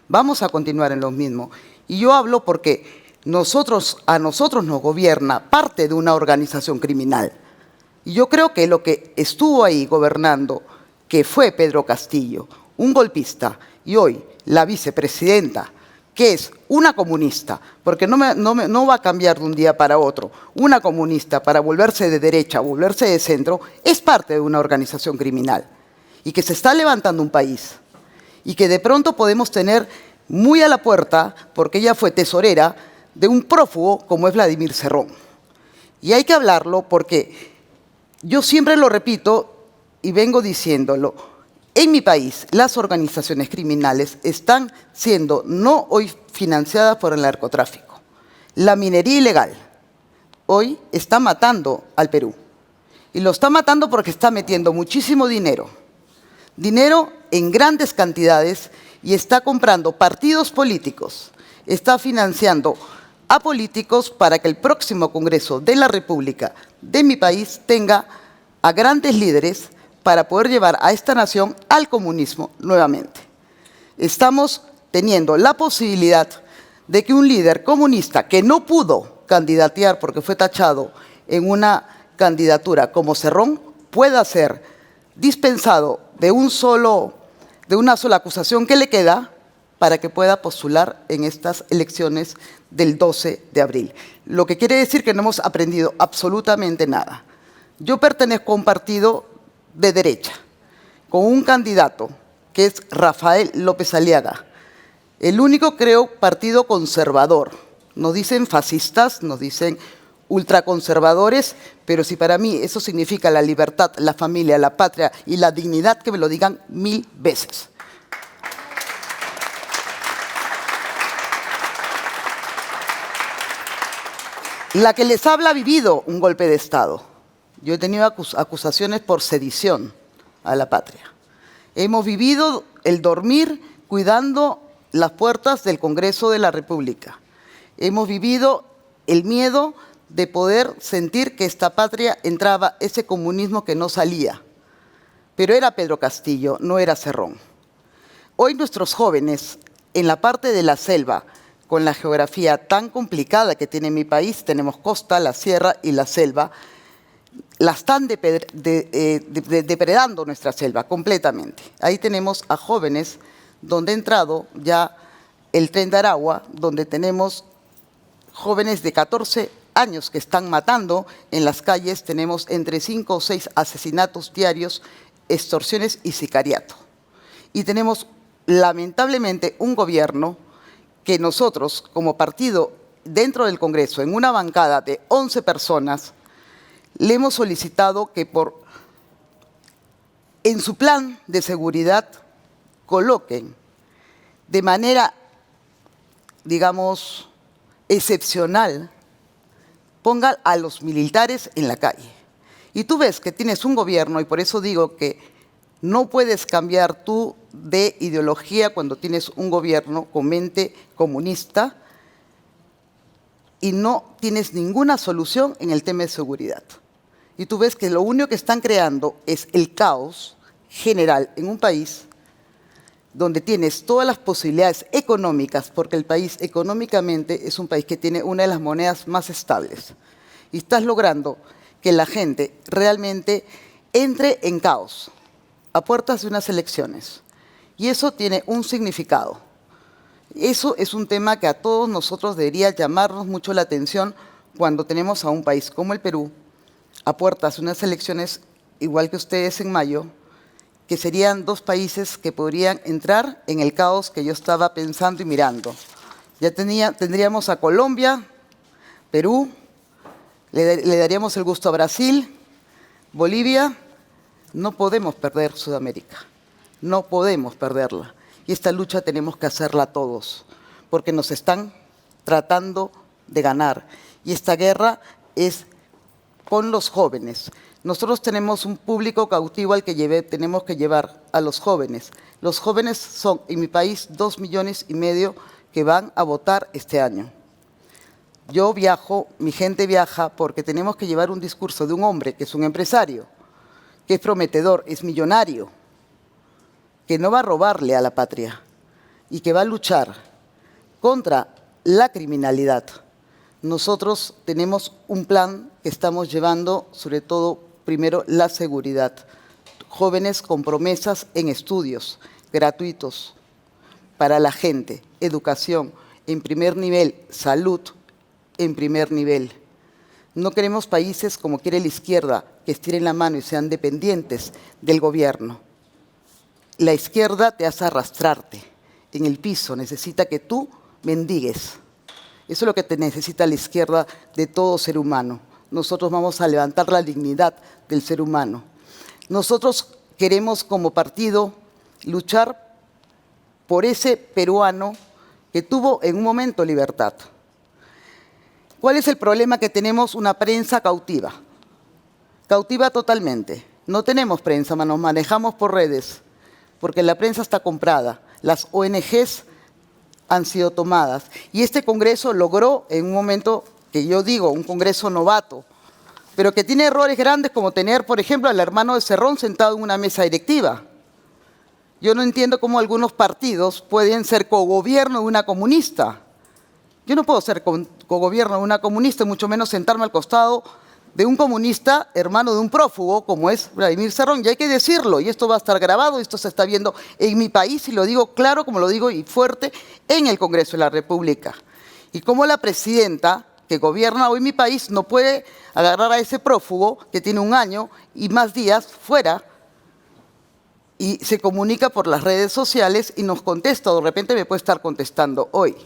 vamos a continuar en lo mismo. Y yo hablo porque a nosotros nos gobierna parte de una organización criminal. Y yo creo que lo que estuvo ahí gobernando, que fue Pedro Castillo, un golpista, y hoy la vicepresidenta, que es una comunista, porque no va a cambiar de un día para otro, una comunista para volverse de derecha, volverse de centro, es parte de una organización criminal. Y que se está levantando un país. Y que de pronto podemos tener muy a la puerta, porque ella fue tesorera de un prófugo como es Vladimir Cerrón. Y hay que hablarlo porque yo siempre lo repito y vengo diciéndolo. En mi país, las organizaciones criminales están siendo no hoy financiadas por el narcotráfico. La minería ilegal hoy está matando al Perú. Y lo está matando porque está metiendo muchísimo dinero. Dinero en grandes cantidades, y está comprando partidos políticos. Está financiando a políticos para que el próximo Congreso de la República de mi país tenga a grandes líderes para poder llevar a esta nación al comunismo nuevamente. Estamos teniendo la posibilidad de que un líder comunista que no pudo candidatear porque fue tachado en una candidatura como Cerrón pueda ser dispensado de una sola acusación que le queda para que pueda postular en estas elecciones del 12 de abril. Lo que quiere decir que no hemos aprendido absolutamente nada. Yo pertenezco a un partido de derecha, con un candidato que es Rafael López Aliaga, el único, creo, partido conservador. Nos dicen fascistas, nos dicen ultraconservadores, pero si para mí eso significa la libertad, la familia, la patria y la dignidad, que me lo digan 1000 veces. La que les habla ha vivido un golpe de Estado. Yo he tenido acusaciones por sedición a la patria. Hemos vivido el dormir cuidando las puertas del Congreso de la República. Hemos vivido el miedo de poder sentir que esta patria entraba ese comunismo que no salía. Pero era Pedro Castillo, no era Cerrón. Hoy nuestros jóvenes, en la parte de la selva, con la geografía tan complicada que tiene mi país, tenemos costa, la sierra y la selva, la están depredando nuestra selva completamente. Ahí tenemos a jóvenes donde ha entrado ya el Tren de Aragua, donde tenemos jóvenes de 14 años que están matando en las calles, tenemos entre 5 o 6 asesinatos diarios, extorsiones y sicariato. Y tenemos lamentablemente un gobierno que nosotros, como partido dentro del Congreso, en una bancada de 11 personas, le hemos solicitado que en su plan de seguridad coloquen de manera, digamos, excepcional, pongan a los militares en la calle. Y tú ves que tienes un gobierno, y por eso digo que no puedes cambiar tú de ideología cuando tienes un gobierno con mente comunista y no tienes ninguna solución en el tema de seguridad. Y tú ves que lo único que están creando es el caos general en un país donde tienes todas las posibilidades económicas, porque el país económicamente es un país que tiene una de las monedas más estables. Y estás logrando que la gente realmente entre en caos a puertas de unas elecciones. Y eso tiene un significado. Eso es un tema que a todos nosotros debería llamarnos mucho la atención cuando tenemos a un país como el Perú, a puertas de unas elecciones, igual que ustedes en mayo, que serían dos países que podrían entrar en el caos que yo estaba pensando y mirando. Ya tendríamos a Colombia, Perú, le daríamos el gusto a Brasil, Bolivia. No podemos perder Sudamérica, no podemos perderla. Y esta lucha tenemos que hacerla todos, porque nos están tratando de ganar. Y esta guerra es con los jóvenes. Nosotros tenemos un público cautivo al que tenemos que llevar a los jóvenes. Los jóvenes son, en mi país, 2,5 millones que van a votar este año. Yo viajo, mi gente viaja, porque tenemos que llevar un discurso de un hombre que es un empresario, que es prometedor, es millonario, que no va a robarle a la patria y que va a luchar contra la criminalidad. Nosotros tenemos un plan que estamos llevando, sobre todo, primero, la seguridad. Jóvenes con promesas en estudios gratuitos para la gente, educación en primer nivel, salud en primer nivel. No queremos países como quiere la izquierda, que estiren la mano y sean dependientes del gobierno. La izquierda te hace arrastrarte en el piso, necesita que tú mendigues. Eso es lo que te necesita la izquierda de todo ser humano. Nosotros vamos a levantar la dignidad del ser humano. Nosotros queremos como partido luchar por ese peruano que tuvo en un momento libertad. ¿Cuál es el problema? Que tenemos una prensa cautiva. Cautiva totalmente. No tenemos prensa, nos manejamos por redes, porque la prensa está comprada. Las ONGs han sido tomadas. Y este Congreso logró, en un momento que yo digo, un Congreso novato, pero que tiene errores grandes como tener, por ejemplo, al hermano de Cerrón sentado en una mesa directiva. Yo no entiendo cómo algunos partidos pueden ser cogobierno de una comunista. Yo no puedo ser cogobierno de una comunista, mucho menos sentarme al costado de un comunista, hermano de un prófugo, como es Vladimir Cerrón. Y hay que decirlo, y esto va a estar grabado, esto se está viendo en mi país, y lo digo claro, como lo digo, y fuerte, en el Congreso de la República. Y como la presidenta que gobierna hoy mi país no puede agarrar a ese prófugo que tiene 1 año y más días fuera, y se comunica por las redes sociales y nos contesta, o de repente me puede estar contestando hoy.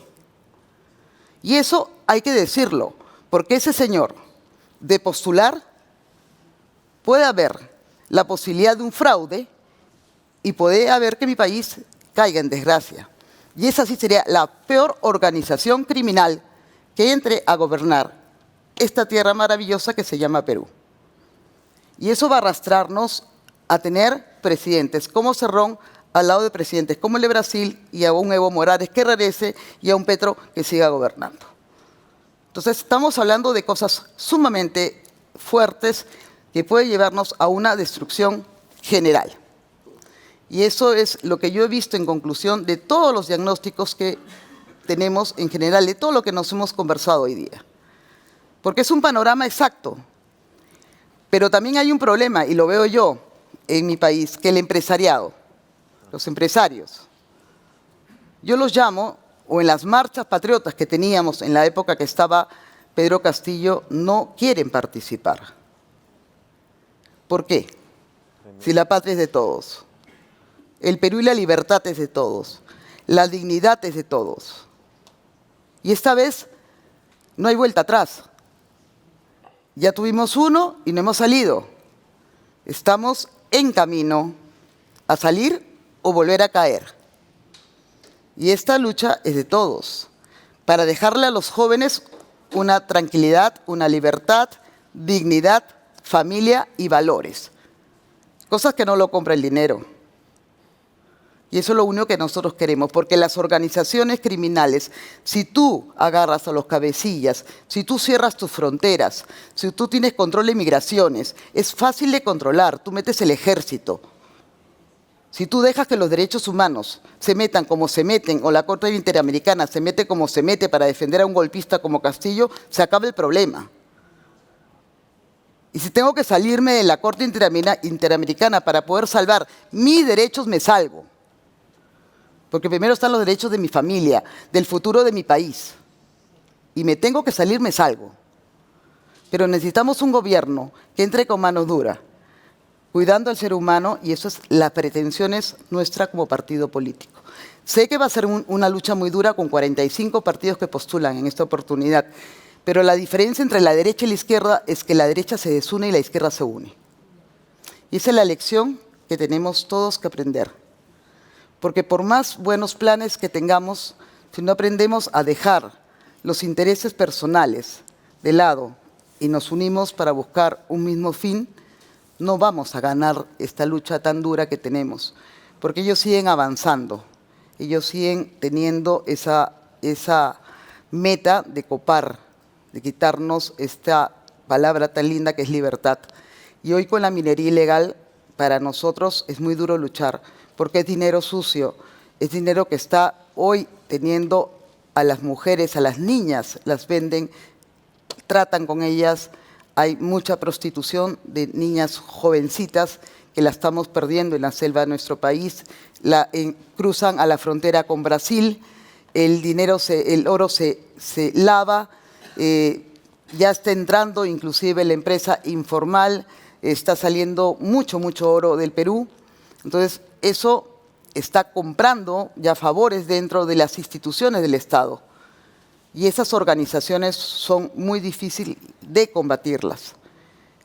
Y eso hay que decirlo, porque ese señor de postular, puede haber la posibilidad de un fraude y puede haber que mi país caiga en desgracia. Y esa sí sería la peor organización criminal que entre a gobernar esta tierra maravillosa que se llama Perú. Y eso va a arrastrarnos a tener presidentes como Cerrón al lado de presidentes como el de Brasil y a un Evo Morales que regrese y a un Petro que siga gobernando. Entonces estamos hablando de cosas sumamente fuertes que pueden llevarnos a una destrucción general. Y eso es lo que yo he visto en conclusión de todos los diagnósticos que tenemos en general, de todo lo que nos hemos conversado hoy día. Porque es un panorama exacto. Pero también hay un problema, y lo veo yo en mi país, que el empresariado, los empresarios, yo los llamo, o en las marchas patriotas que teníamos en la época que estaba Pedro Castillo, no quieren participar. ¿Por qué? Si la patria es de todos. El Perú y la libertad es de todos. La dignidad es de todos. Y esta vez no hay vuelta atrás. Ya tuvimos uno y no hemos salido. Estamos en camino a salir o volver a caer. Y esta lucha es de todos, para dejarle a los jóvenes una tranquilidad, una libertad, dignidad, familia y valores. Cosas que no lo compra el dinero. Y eso es lo único que nosotros queremos, porque las organizaciones criminales, si tú agarras a los cabecillas, si tú cierras tus fronteras, si tú tienes control de migraciones, es fácil de controlar, tú metes el ejército. Si tú dejas que los derechos humanos se metan como se meten, o la Corte Interamericana se mete como se mete para defender a un golpista como Castillo, se acaba el problema. Y si tengo que salirme de la Corte Interamericana para poder salvar mis derechos, me salgo. Porque primero están los derechos de mi familia, del futuro de mi país. Y me tengo que salir, me salgo. Pero necesitamos un gobierno que entre con mano dura, cuidando al ser humano, y eso es la pretensión es nuestra como partido político. Sé que va a ser una lucha muy dura con 45 partidos que postulan en esta oportunidad, pero la diferencia entre la derecha y la izquierda es que la derecha se desune y la izquierda se une. Y esa es la lección que tenemos todos que aprender. Porque por más buenos planes que tengamos, si no aprendemos a dejar los intereses personales de lado y nos unimos para buscar un mismo fin, no vamos a ganar esta lucha tan dura que tenemos, porque ellos siguen avanzando, ellos siguen teniendo esa meta de copar, de quitarnos esta palabra tan linda que es libertad. Y hoy con la minería ilegal, para nosotros es muy duro luchar, porque es dinero sucio, es dinero que está hoy teniendo a las mujeres, a las niñas, las venden, tratan con ellas. Hay mucha prostitución de niñas jovencitas que la estamos perdiendo en la selva de nuestro país. Cruzan a la frontera con Brasil, el oro se lava, ya está entrando inclusive la empresa informal, está saliendo mucho oro del Perú. Entonces, eso está comprando ya favores dentro de las instituciones del Estado. Y esas organizaciones son muy difíciles de combatirlas.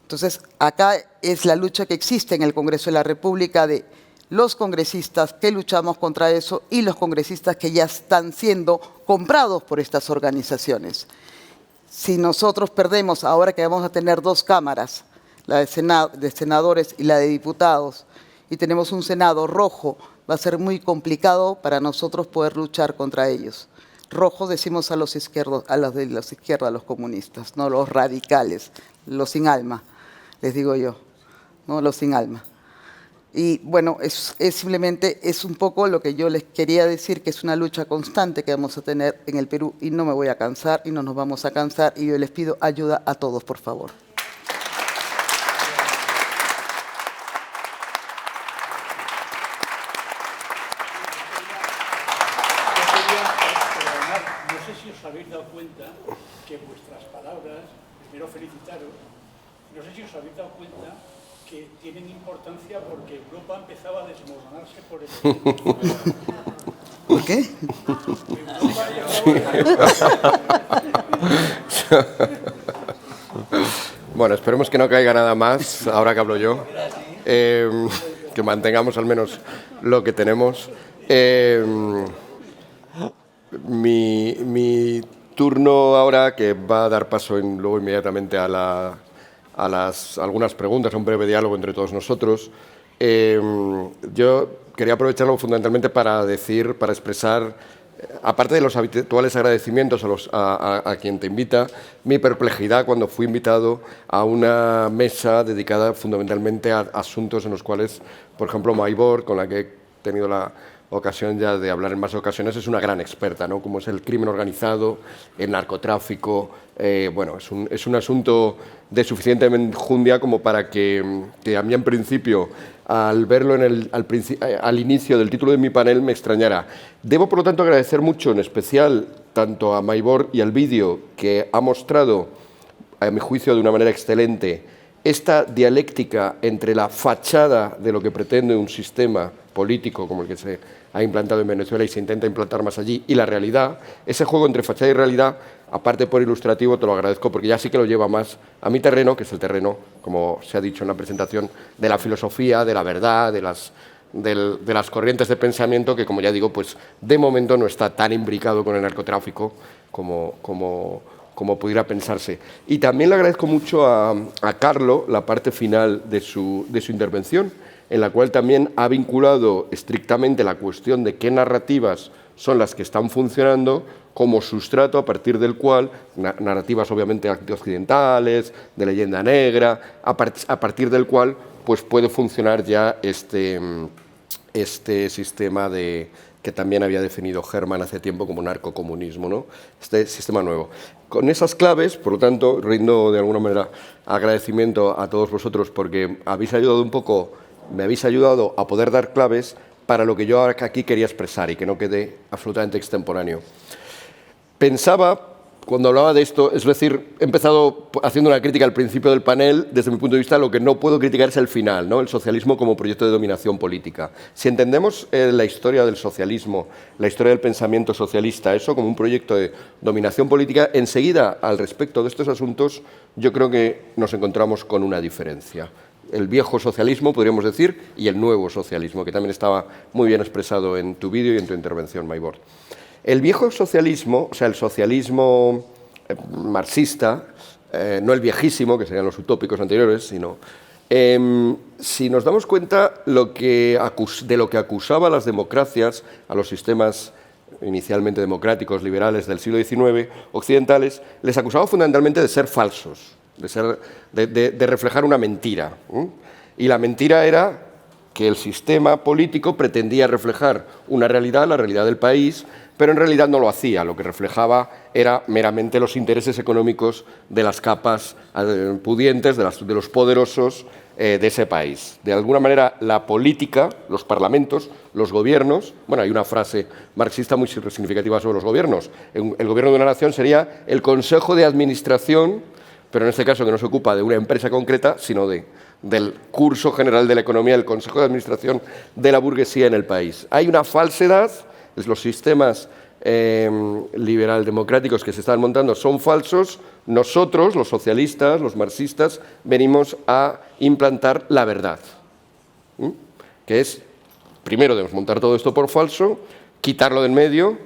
Entonces, acá es la lucha que existe en el Congreso de la República de los congresistas que luchamos contra eso y los congresistas que ya están siendo comprados por estas organizaciones. Si nosotros perdemos, ahora que vamos a tener dos cámaras, la de senadores y la de diputados, y tenemos un Senado rojo, va a ser muy complicado para nosotros poder luchar contra ellos. Rojos decimos a los izquierdos, a los de la izquierda, a los comunistas, no los radicales, los sin alma, les digo yo, no los sin alma. Y bueno, simplemente es un poco lo que yo les quería decir, que es una lucha constante que vamos a tener en el Perú y no me voy a cansar y no nos vamos a cansar y yo les pido ayuda a todos, por favor. Habéis dado cuenta que vuestras palabras, primero felicitaros, no sé si os habéis dado cuenta que tienen importancia porque Europa empezaba a desmoronarse por el... ¿Por qué? Bueno, esperemos que no caiga nada más, ahora que hablo yo. Que mantengamos al menos lo que tenemos. Mi turno ahora, que va a dar paso luego inmediatamente a algunas preguntas, a un breve diálogo entre todos nosotros. Yo quería aprovecharlo fundamentalmente para expresar, aparte de los habituales agradecimientos a quien te invita, mi perplejidad cuando fui invitado a una mesa dedicada fundamentalmente a asuntos en los cuales, por ejemplo, Maibor, con la que he tenido la ocasión ya de hablar en más ocasiones, es una gran experta, ¿no? Como es el crimen organizado, el narcotráfico. Bueno, es un asunto de suficiente enjundia como para que a mí, en principio, al verlo al inicio del título de mi panel, me extrañara. Debo, por lo tanto, agradecer mucho, en especial, tanto a Maibor y al vídeo, que ha mostrado, a mi juicio, de una manera excelente, esta dialéctica entre la fachada de lo que pretende un sistema político como el que se ha implantado en Venezuela y se intenta implantar más allí, y la realidad. Ese juego entre fachada y realidad, aparte por ilustrativo, te lo agradezco porque ya sí que lo lleva más a mi terreno, que es el terreno, como se ha dicho en la presentación, de la filosofía, de la verdad, de las corrientes de pensamiento que, como ya digo, pues de momento no está tan imbricado con el narcotráfico como pudiera pensarse. Y también le agradezco mucho a Carlo la parte final de su intervención, en la cual también ha vinculado estrictamente la cuestión de qué narrativas son las que están funcionando como sustrato a partir del cual, narrativas obviamente antioccidentales, de leyenda negra, a partir del cual pues puede funcionar ya este sistema que también había definido Herman hace tiempo como narcocomunismo, ¿no? Este sistema nuevo. Con esas claves, por lo tanto, rindo de alguna manera agradecimiento a todos vosotros porque me habéis ayudado a poder dar claves para lo que yo aquí quería expresar y que no quede absolutamente extemporáneo. Pensaba, cuando hablaba de esto, es decir, he empezado haciendo una crítica al principio del panel. Desde mi punto de vista, lo que no puedo criticar es el final, ¿no? El socialismo como proyecto de dominación política. Si entendemos la historia del socialismo, la historia del pensamiento socialista, eso como un proyecto de dominación política, enseguida, al respecto de estos asuntos, yo creo que nos encontramos con una diferencia. El viejo socialismo, podríamos decir, y el nuevo socialismo, que también estaba muy bien expresado en tu vídeo y en tu intervención, Maibor. El viejo socialismo, o sea, el socialismo marxista, no el viejísimo, que serían los utópicos anteriores, sino... si nos damos cuenta de lo que acusaba a las democracias, a los sistemas inicialmente democráticos, liberales del siglo XIX, occidentales, les acusaba fundamentalmente de ser falsos, de reflejar una mentira. Y la mentira era que el sistema político pretendía reflejar una realidad, la realidad del país, pero en realidad no lo hacía. Lo que reflejaba era meramente los intereses económicos de las capas pudientes, de los poderosos de ese país. De alguna manera, la política, los parlamentos, los gobiernos... Bueno, hay una frase marxista muy significativa sobre los gobiernos. El gobierno de una nación sería el consejo de administración, pero en este caso que no se ocupa de una empresa concreta, sino del curso general de la economía, del consejo de administración de la burguesía en el país. Hay una falsedad, los sistemas liberal-democráticos que se están montando son falsos. Nosotros, los socialistas, los marxistas, venimos a implantar la verdad, que es, primero, desmontar todo esto por falso, quitarlo del medio,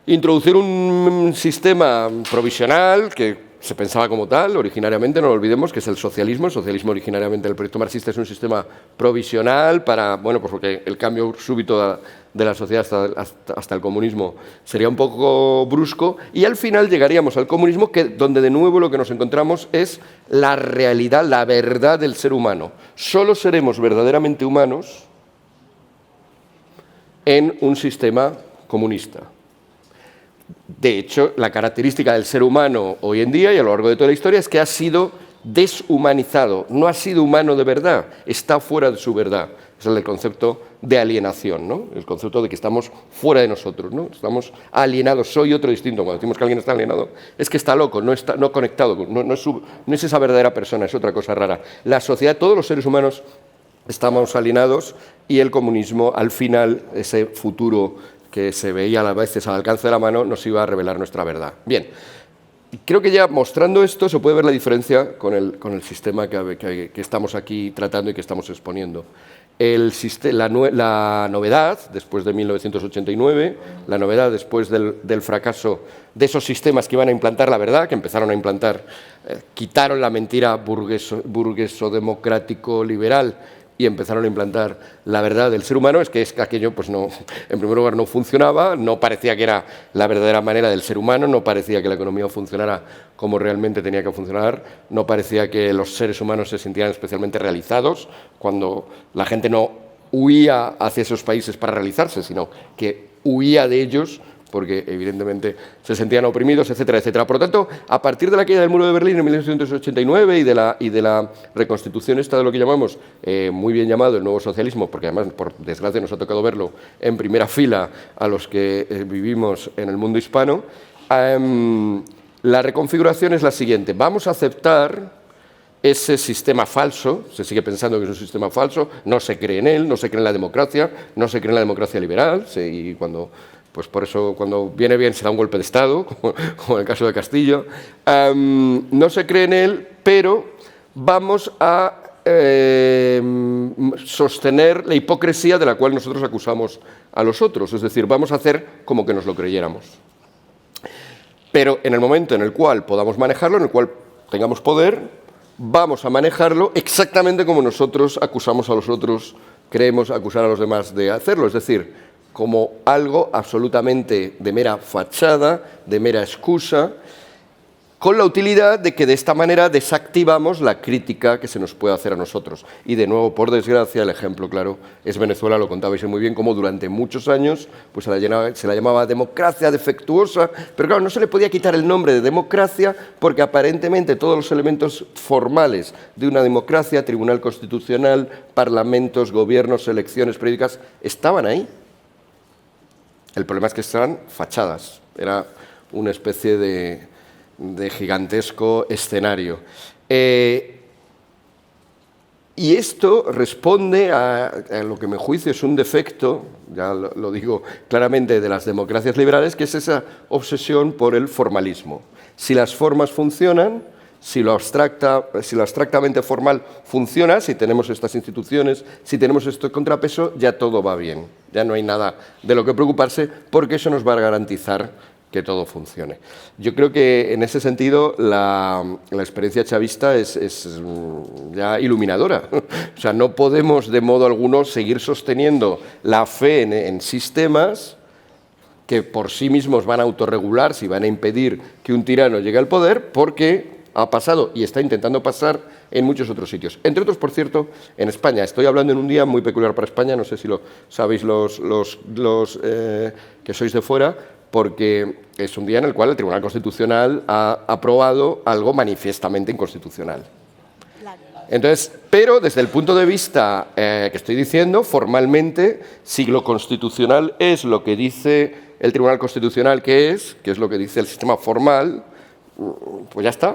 introducir un sistema provisional que se pensaba como tal, originariamente, no lo olvidemos, que es el socialismo. El socialismo originariamente del proyecto marxista es un sistema provisional para, bueno, pues porque el cambio súbito de la sociedad hasta el comunismo sería un poco brusco, y al final llegaríamos al comunismo, donde de nuevo lo que nos encontramos es la realidad, la verdad del ser humano. Solo seremos verdaderamente humanos en un sistema comunista. De hecho, la característica del ser humano hoy en día y a lo largo de toda la historia es que ha sido deshumanizado, no ha sido humano de verdad, está fuera de su verdad. Es el concepto de alienación, ¿no? El concepto de que estamos fuera de nosotros, ¿no? Estamos alienados, soy otro distinto. Cuando decimos que alguien está alienado, es que está loco, no conectado, no es esa verdadera persona, es otra cosa rara. La sociedad, todos los seres humanos estamos alienados, y el comunismo, al final, ese futuro que se veía a veces al alcance de la mano, nos iba a revelar nuestra verdad. Bien, creo que ya mostrando esto se puede ver la diferencia con el sistema que estamos aquí tratando y que estamos exponiendo. La novedad, después de 1989, la novedad después del fracaso de esos sistemas que iban a implantar la verdad, que empezaron a implantar, quitaron la mentira burgueso-democrático-liberal y empezaron a implantar la verdad del ser humano, es que aquello, pues no, en primer lugar, no funcionaba, no parecía que era la verdadera manera del ser humano, no parecía que la economía funcionara como realmente tenía que funcionar, no parecía que los seres humanos se sintieran especialmente realizados, cuando la gente no huía hacia esos países para realizarse, sino que huía de ellos, porque evidentemente se sentían oprimidos, etcétera, etcétera. Por lo tanto, a partir de la caída del muro de Berlín en 1989 y de la reconstitución esta de lo que llamamos, muy bien llamado, el nuevo socialismo, porque además, por desgracia, nos ha tocado verlo en primera fila a los que vivimos en el mundo hispano, la reconfiguración es la siguiente. Vamos a aceptar ese sistema falso, se sigue pensando que es un sistema falso, no se cree en él, no se cree en la democracia, no se cree en la democracia liberal, y cuando... Pues por eso, cuando viene bien, se da un golpe de Estado, como en el caso de Castillo. No se cree en él, pero vamos a sostener la hipocresía de la cual nosotros acusamos a los otros. Es decir, vamos a hacer como que nos lo creyéramos. Pero en el momento en el cual podamos manejarlo, en el cual tengamos poder, vamos a manejarlo exactamente como nosotros acusamos a los otros, creemos acusar a los demás de hacerlo. Es decir, como algo absolutamente de mera fachada, de mera excusa, con la utilidad de que de esta manera desactivamos la crítica que se nos puede hacer a nosotros. Y de nuevo, por desgracia, el ejemplo claro es Venezuela, lo contabais muy bien, como durante muchos años pues se la llamaba democracia defectuosa, pero claro, no se le podía quitar el nombre de democracia porque aparentemente todos los elementos formales de una democracia, tribunal constitucional, parlamentos, gobiernos, elecciones periódicas, estaban ahí. El problema es que estaban fachadas, era una especie de gigantesco escenario. Y esto responde a lo que me juicio es un defecto, ya lo digo claramente, de las democracias liberales, que es esa obsesión por el formalismo. Si las formas funcionan, si lo abstractamente formal funciona, si tenemos estas instituciones, si tenemos este contrapeso, ya todo va bien. Ya no hay nada de lo que preocuparse porque eso nos va a garantizar que todo funcione. Yo creo que en ese sentido la experiencia chavista es ya iluminadora. O sea, no podemos de modo alguno seguir sosteniendo la fe en sistemas que por sí mismos van a autorregularse y van a impedir que un tirano llegue al poder porque ha pasado y está intentando pasar en muchos otros sitios. Entre otros, por cierto, en España. Estoy hablando en un día muy peculiar para España, no sé si lo sabéis los que sois de fuera, porque es un día en el cual el Tribunal Constitucional ha aprobado algo manifiestamente inconstitucional. Entonces, pero desde el punto de vista que estoy diciendo, formalmente, si lo constitucional es lo que dice el Tribunal Constitucional que es lo que dice el sistema formal, pues ya está.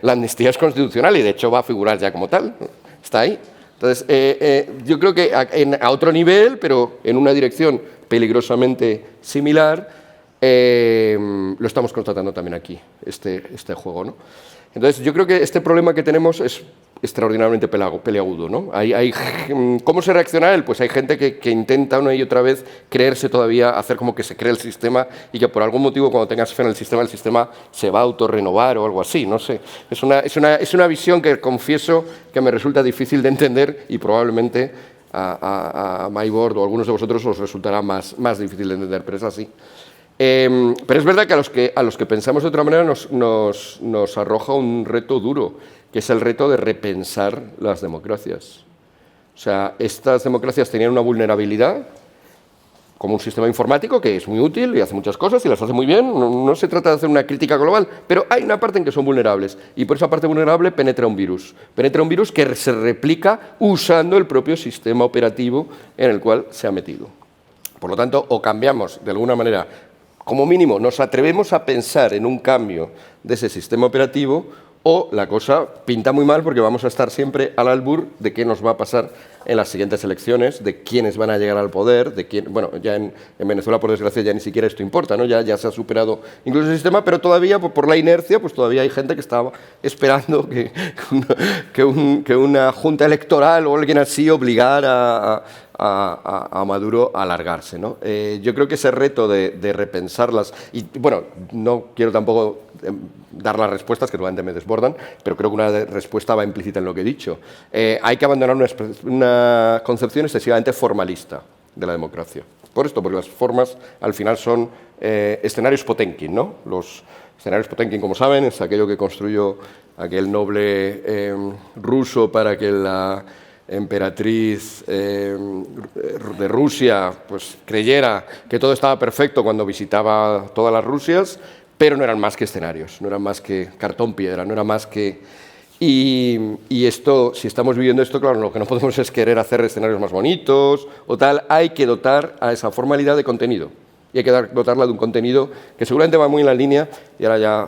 La amnistía es constitucional y de hecho va a figurar ya como tal. Está ahí. Entonces, yo creo que a otro nivel, pero en una dirección peligrosamente similar, lo estamos constatando también aquí, este juego, ¿no? Entonces, yo creo que este problema que tenemos es extraordinariamente peleagudo, ¿no? ¿Cómo se reacciona a él? Pues hay gente que intenta una y otra vez creerse todavía, hacer como que se cree el sistema y que por algún motivo cuando tengas fe en el sistema se va a autorrenovar o algo así, no sé. Es una visión que confieso que me resulta difícil de entender y probablemente a Maibord o a algunos de vosotros os resultará más difícil de entender, pero es así. Pero es verdad que a los que pensamos de otra manera nos arroja un reto duro, que es el reto de repensar las democracias. O sea, estas democracias tenían una vulnerabilidad, como un sistema informático que es muy útil y hace muchas cosas y las hace muy bien, no se trata de hacer una crítica global, pero hay una parte en que son vulnerables y por esa parte vulnerable penetra un virus que se replica usando el propio sistema operativo en el cual se ha metido. Por lo tanto, o cambiamos de alguna manera, como mínimo nos atrevemos a pensar en un cambio de ese sistema operativo, o la cosa pinta muy mal porque vamos a estar siempre al albur de qué nos va a pasar en las siguientes elecciones, de quiénes van a llegar al poder, de quién, bueno, ya en Venezuela, por desgracia, ya ni siquiera esto importa, ¿no? Ya se ha superado incluso el sistema, pero todavía, por la inercia, pues todavía hay gente que estaba esperando que una junta electoral o alguien así obligara a Maduro a alargarse, ¿no? Yo creo que ese reto de repensarlas, y bueno, no quiero tampoco dar las respuestas que normalmente me desbordan, pero creo que una respuesta va implícita en lo que he dicho. Hay que abandonar una concepción excesivamente formalista de la democracia. Por esto, porque las formas al final son escenarios Potemkin, ¿no? Los escenarios Potemkin, como saben, es aquello que construyó aquel noble ruso para que la emperatriz de Rusia pues creyera que todo estaba perfecto cuando visitaba todas las Rusias, pero no eran más que escenarios, no eran más que cartón piedra, no era más que... Y esto, si estamos viviendo esto, claro, lo que no podemos es querer hacer escenarios más bonitos o tal, hay que dotar a esa formalidad de contenido. Y hay que dotarla de un contenido que seguramente va muy en la línea, y ahora ya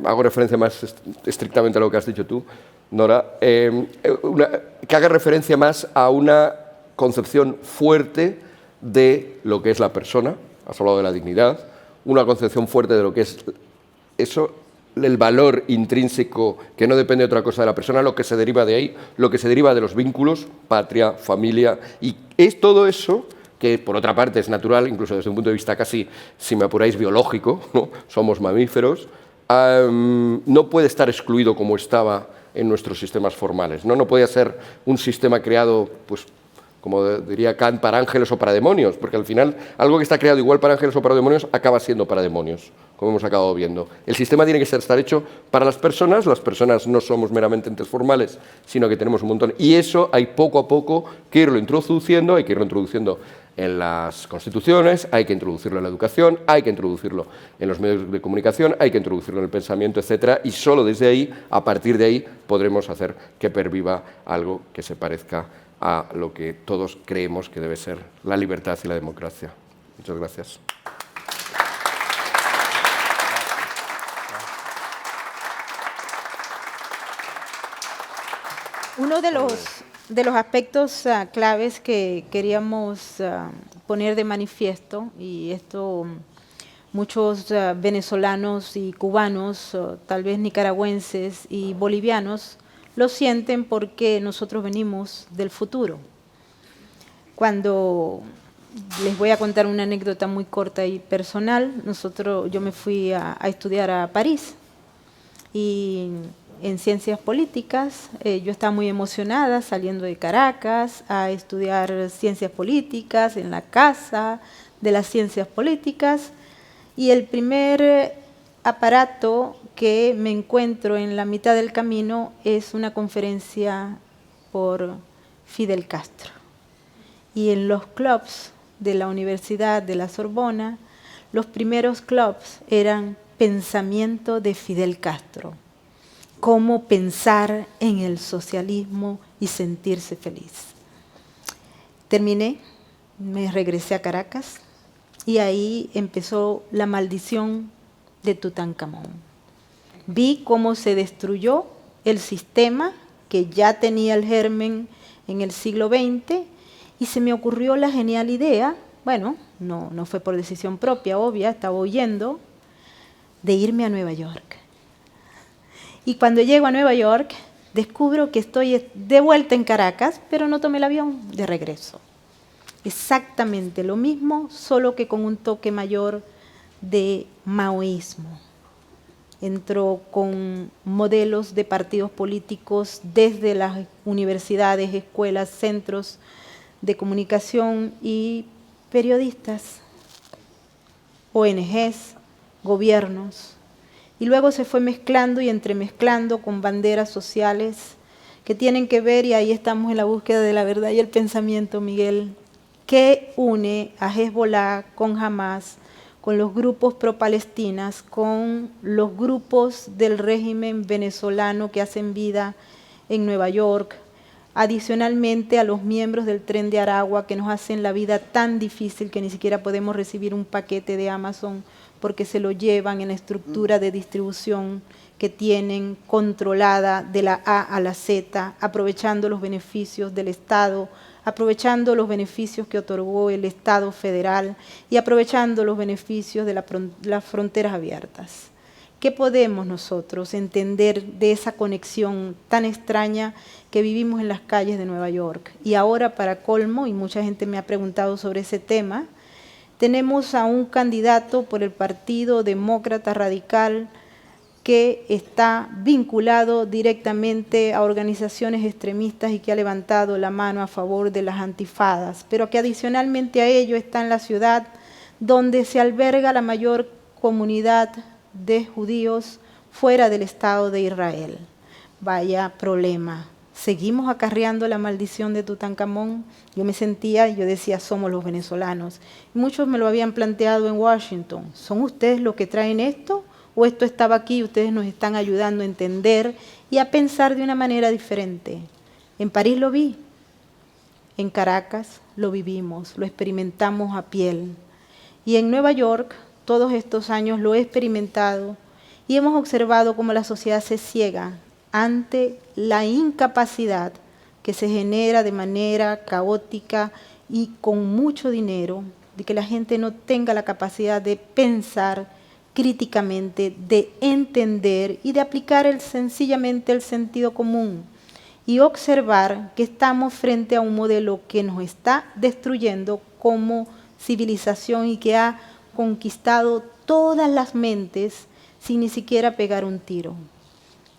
hago referencia más estrictamente a lo que has dicho tú, Nora, que haga referencia más a una concepción fuerte de lo que es la persona, has hablado de la dignidad, una concepción fuerte de lo que es eso, el valor intrínseco que no depende de otra cosa de la persona, lo que se deriva de ahí, lo que se deriva de los vínculos, patria, familia, y es todo eso que por otra parte es natural, incluso desde un punto de vista casi, si me apuráis, biológico, ¿no? Somos mamíferos, no puede estar excluido como estaba en nuestros sistemas formales. No podía ser un sistema creado, pues, como diría Kant, para ángeles o para demonios, porque al final algo que está creado igual para ángeles o para demonios acaba siendo para demonios, como hemos acabado viendo. El sistema tiene que estar hecho para las personas no somos meramente entes formales, sino que tenemos un montón, y eso hay poco a poco que irlo introduciendo, hay que irlo introduciendo en las constituciones, hay que introducirlo en la educación, hay que introducirlo en los medios de comunicación, hay que introducirlo en el pensamiento, etcétera, y solo desde ahí, a partir de ahí, podremos hacer que perviva algo que se parezca a lo que todos creemos que debe ser la libertad y la democracia. Muchas gracias. Uno de los aspectos claves que queríamos poner de manifiesto, y esto muchos venezolanos y cubanos, tal vez nicaragüenses y bolivianos, lo sienten porque nosotros venimos del futuro. Cuando les voy a contar una anécdota muy corta y personal, yo me fui a estudiar a París, y en ciencias políticas, yo estaba muy emocionada saliendo de Caracas a estudiar ciencias políticas en la Casa de las Ciencias Políticas, y el primer aparato que me encuentro en la mitad del camino es una conferencia por Fidel Castro. Y en los clubs de la Universidad de la Sorbona, los primeros clubs eran pensamiento de Fidel Castro. Cómo pensar en el socialismo y sentirse feliz. Terminé, me regresé a Caracas y ahí empezó la maldición de Tutankamón. Vi cómo se destruyó el sistema que ya tenía el germen en el siglo XX, y se me ocurrió la genial idea, bueno, no fue por decisión propia, obvia, estaba huyendo, de irme a Nueva York. Y cuando llego a Nueva York, descubro que estoy de vuelta en Caracas, pero no tomé el avión de regreso. Exactamente lo mismo, solo que con un toque mayor de maoísmo. Entró con modelos de partidos políticos desde las universidades, escuelas, centros de comunicación y periodistas, ONGs, gobiernos. Y luego se fue mezclando y entremezclando con banderas sociales que tienen que ver, y ahí estamos en la búsqueda de la verdad y el pensamiento, Miguel, que une a Hezbollah con Hamas, con los grupos pro-palestinas, con los grupos del régimen venezolano que hacen vida en Nueva York, adicionalmente a los miembros del Tren de Aragua que nos hacen la vida tan difícil que ni siquiera podemos recibir un paquete de Amazon porque se lo llevan en la estructura de distribución que tienen controlada de la A a la Z, aprovechando los beneficios del Estado, aprovechando los beneficios que otorgó el Estado federal y aprovechando los beneficios de las fronteras abiertas. ¿Qué podemos nosotros entender de esa conexión tan extraña que vivimos en las calles de Nueva York? Y ahora, para colmo, y mucha gente me ha preguntado sobre ese tema, tenemos a un candidato por el Partido Demócrata Radical que está vinculado directamente a organizaciones extremistas y que ha levantado la mano a favor de las antifadas, pero que adicionalmente a ello está en la ciudad donde se alberga la mayor comunidad de judíos fuera del Estado de Israel. Vaya problema. Seguimos acarreando la maldición de Tutankamón. Yo me sentía, yo decía, somos los venezolanos. Muchos me lo habían planteado en Washington. ¿Son ustedes los que traen esto? ¿O esto estaba aquí y ustedes nos están ayudando a entender y a pensar de una manera diferente? En París lo vi, en Caracas lo vivimos, lo experimentamos a piel. Y en Nueva York, todos estos años lo he experimentado y hemos observado cómo la sociedad se ciega ante la incapacidad que se genera de manera caótica y con mucho dinero, de que la gente no tenga la capacidad de pensar críticamente, de entender y de aplicar sencillamente el sentido común y observar que estamos frente a un modelo que nos está destruyendo como civilización y que ha conquistado todas las mentes sin ni siquiera pegar un tiro.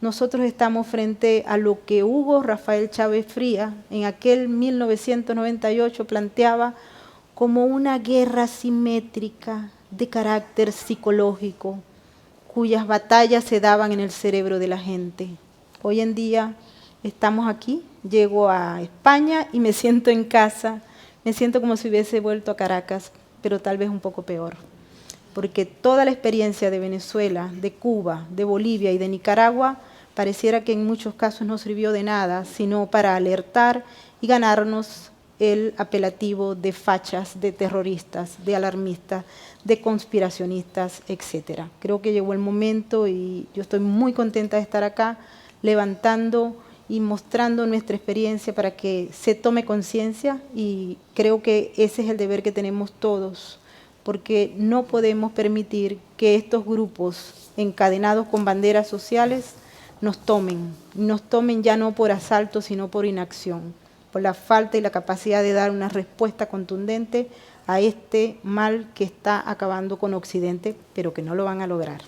Nosotros estamos frente a lo que Hugo Rafael Chávez Frías en aquel 1998 planteaba como una guerra simétrica de carácter psicológico, cuyas batallas se daban en el cerebro de la gente. Hoy en día estamos aquí, llego a España y me siento en casa, me siento como si hubiese vuelto a Caracas, pero tal vez un poco peor, porque toda la experiencia de Venezuela, de Cuba, de Bolivia y de Nicaragua pareciera que en muchos casos no sirvió de nada, sino para alertar y ganarnos el apelativo de fachas, de terroristas, de alarmistas, de conspiracionistas, etc. Creo que llegó el momento y yo estoy muy contenta de estar acá levantando y mostrando nuestra experiencia para que se tome conciencia, y creo que ese es el deber que tenemos todos, porque no podemos permitir que estos grupos encadenados con banderas sociales nos tomen ya no por asalto, sino por inacción, por la falta y la capacidad de dar una respuesta contundente a este mal que está acabando con Occidente, pero que no lo van a lograr.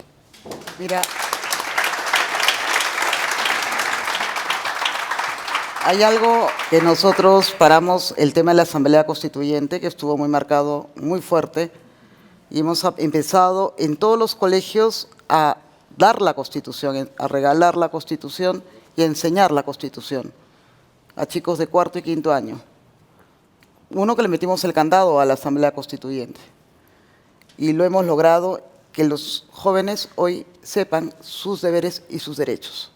Mira, hay algo que nosotros paramos, el tema de la Asamblea Constituyente, que estuvo muy marcado, muy fuerte, y hemos empezado en todos los colegios a dar la Constitución, a regalar la Constitución y a enseñar la Constitución a chicos de cuarto y quinto año. Uno, que le metimos el candado a la Asamblea Constituyente, y lo hemos logrado, que los jóvenes hoy sepan sus deberes y sus derechos.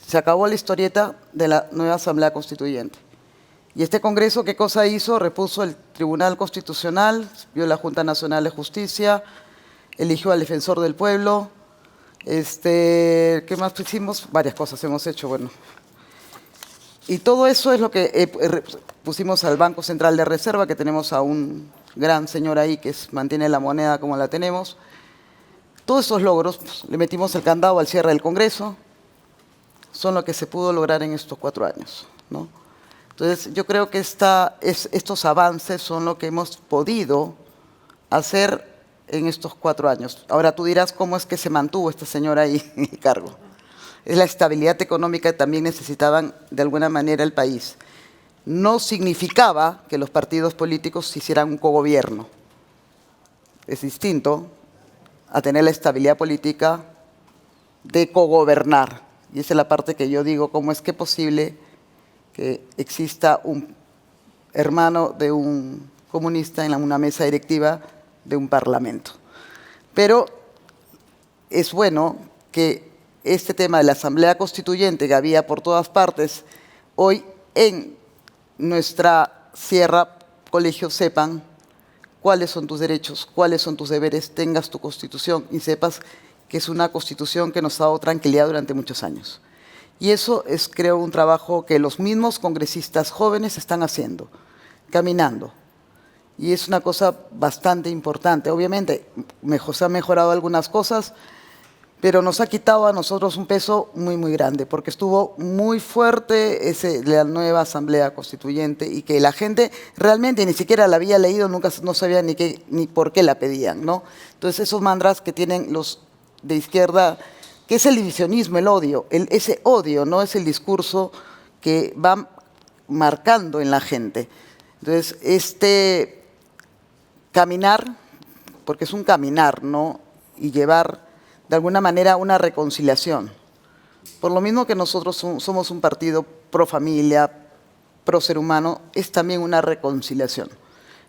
Se acabó la historieta de la nueva Asamblea Constituyente. Y este Congreso, ¿qué cosa hizo? Repuso el Tribunal Constitucional, vio la Junta Nacional de Justicia, eligió al Defensor del Pueblo. ¿Qué más hicimos? Varias cosas hemos hecho, bueno. Y todo eso es lo que pusimos al Banco Central de Reserva, que tenemos a un gran señor ahí que mantiene la moneda como la tenemos. Todos esos logros, pues, le metimos el candado al cierre del Congreso, son lo que se pudo lograr en estos 4 años, ¿no? Entonces, yo creo que estos avances son lo que hemos podido hacer en estos 4 años. Ahora tú dirás cómo es que se mantuvo esta señora ahí en el cargo. Es la estabilidad económica que también necesitaban de alguna manera el país. No significaba que los partidos políticos hicieran un cogobierno. Es distinto a tener la estabilidad política de cogobernar. Y esa es la parte que yo digo, ¿cómo es que es posible que exista un hermano de un comunista en una mesa directiva de un parlamento? Pero es bueno que este tema de la Asamblea Constituyente, que había por todas partes, hoy en nuestra Sierra Colegio sepan cuáles son tus derechos, cuáles son tus deberes, tengas tu Constitución y sepas que es una constitución que nos ha dado tranquilidad durante muchos años. Y eso es, creo, un trabajo que los mismos congresistas jóvenes están haciendo, caminando. Y es una cosa bastante importante. Obviamente, se han mejorado algunas cosas, pero nos ha quitado a nosotros un peso muy, muy grande, porque estuvo muy fuerte la nueva Asamblea Constituyente y que la gente realmente ni siquiera la había leído, nunca no sabía ni por qué la pedían, ¿no? Entonces, esos mantras que tienen los de izquierda, que es el divisionismo, el odio, ese odio, ¿no? Es el discurso que va marcando en la gente. Entonces, caminar, porque es un caminar, ¿no? Y llevar de alguna manera una reconciliación. Por lo mismo que nosotros somos un partido pro familia, pro ser humano, es también una reconciliación.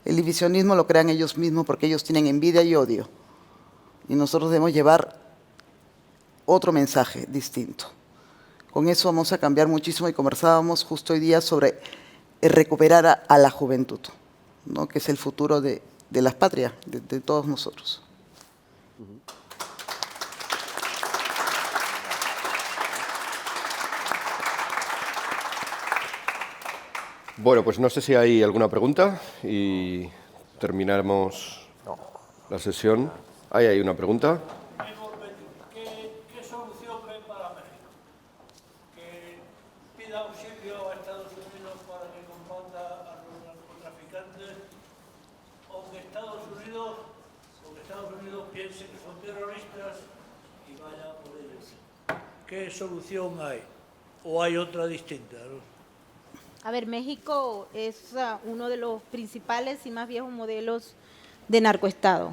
El divisionismo lo crean ellos mismos porque ellos tienen envidia y odio. Y nosotros debemos llevar otro mensaje distinto. Con eso vamos a cambiar muchísimo y conversábamos justo hoy día sobre recuperar a la juventud, ¿no? Que es el futuro de la patria, de todos nosotros. Bueno, pues no sé si hay alguna pregunta y terminamos la sesión. Ahí hay una pregunta. ¿Qué solución ven para México? ¿Que pida auxilio a Estados Unidos para que combata a los narcotraficantes? ¿O que Estados Unidos piense que son terroristas y vaya por ellos? ¿Qué solución hay? ¿O hay otra distinta, ¿no? A ver, México es uno de los principales y más viejos modelos de narcoestado,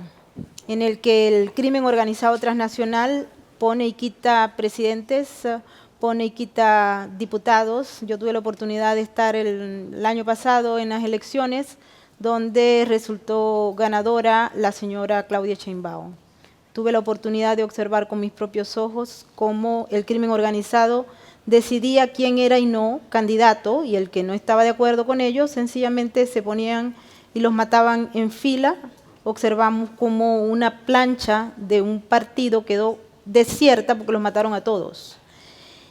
en el que el crimen organizado transnacional pone y quita presidentes, pone y quita diputados. Yo tuve la oportunidad de estar el año pasado en las elecciones, donde resultó ganadora la señora Claudia Sheinbaum. Tuve la oportunidad de observar con mis propios ojos cómo el crimen organizado decidía quién era y no candidato, y el que no estaba de acuerdo con ellos sencillamente se ponían y los mataban en fila. Observamos cómo una plancha de un partido quedó desierta porque los mataron a todos.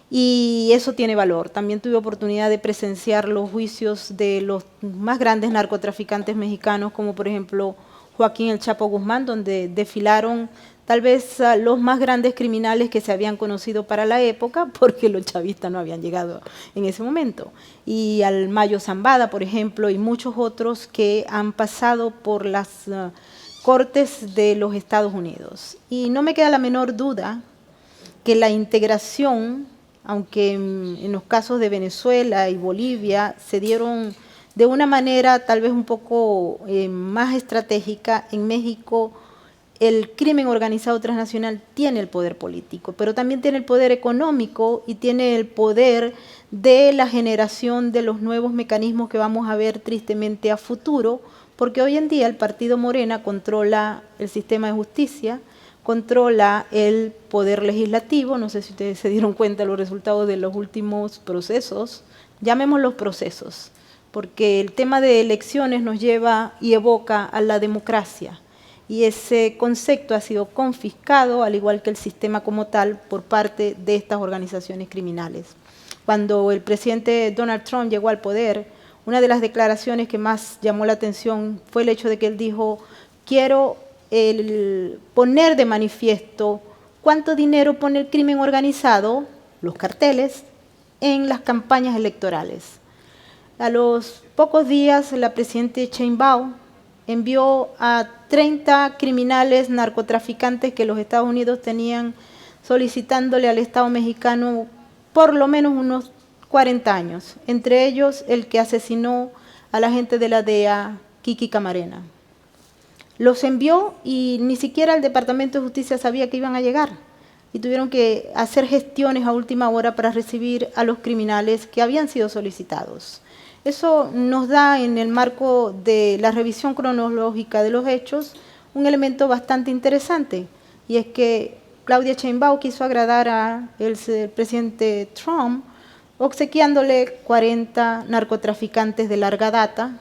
Y eso tiene valor. También tuve oportunidad de presenciar los juicios de los más grandes narcotraficantes mexicanos, como por ejemplo Joaquín El Chapo Guzmán, donde desfilaron tal vez los más grandes criminales que se habían conocido para la época, porque los chavistas no habían llegado en ese momento. Y al Mayo Zambada, por ejemplo, y muchos otros que han pasado por las cortes de los Estados Unidos. Y no me queda la menor duda que la integración, aunque en los casos de Venezuela y Bolivia se dieron de una manera tal vez un poco más estratégica, en México el crimen organizado transnacional tiene el poder político, pero también tiene el poder económico y tiene el poder de la generación de los nuevos mecanismos que vamos a ver tristemente a futuro, porque hoy en día el partido Morena controla el sistema de justicia, controla el poder legislativo. No sé si ustedes se dieron cuenta de los resultados de los últimos procesos, llamémoslos procesos, porque el tema de elecciones nos lleva y evoca a la democracia. Y ese concepto ha sido confiscado, al igual que el sistema como tal, por parte de estas organizaciones criminales. Cuando el presidente Donald Trump llegó al poder, una de las declaraciones que más llamó la atención fue el hecho de que él dijo: quiero poner de manifiesto cuánto dinero pone el crimen organizado, los carteles, en las campañas electorales. A los pocos días, la presidenta Sheinbaum envió a 30 criminales narcotraficantes que los Estados Unidos tenían solicitándole al Estado mexicano por lo menos unos 40 años, entre ellos el que asesinó a la gente de la DEA, Kiki Camarena. Los envió y ni siquiera el Departamento de Justicia sabía que iban a llegar, y tuvieron que hacer gestiones a última hora para recibir a los criminales que habían sido solicitados. Eso nos da, en el marco de la revisión cronológica de los hechos, un elemento bastante interesante, y es que Claudia Sheinbaum quiso agradar al presidente Trump obsequiándole 40 narcotraficantes de larga data,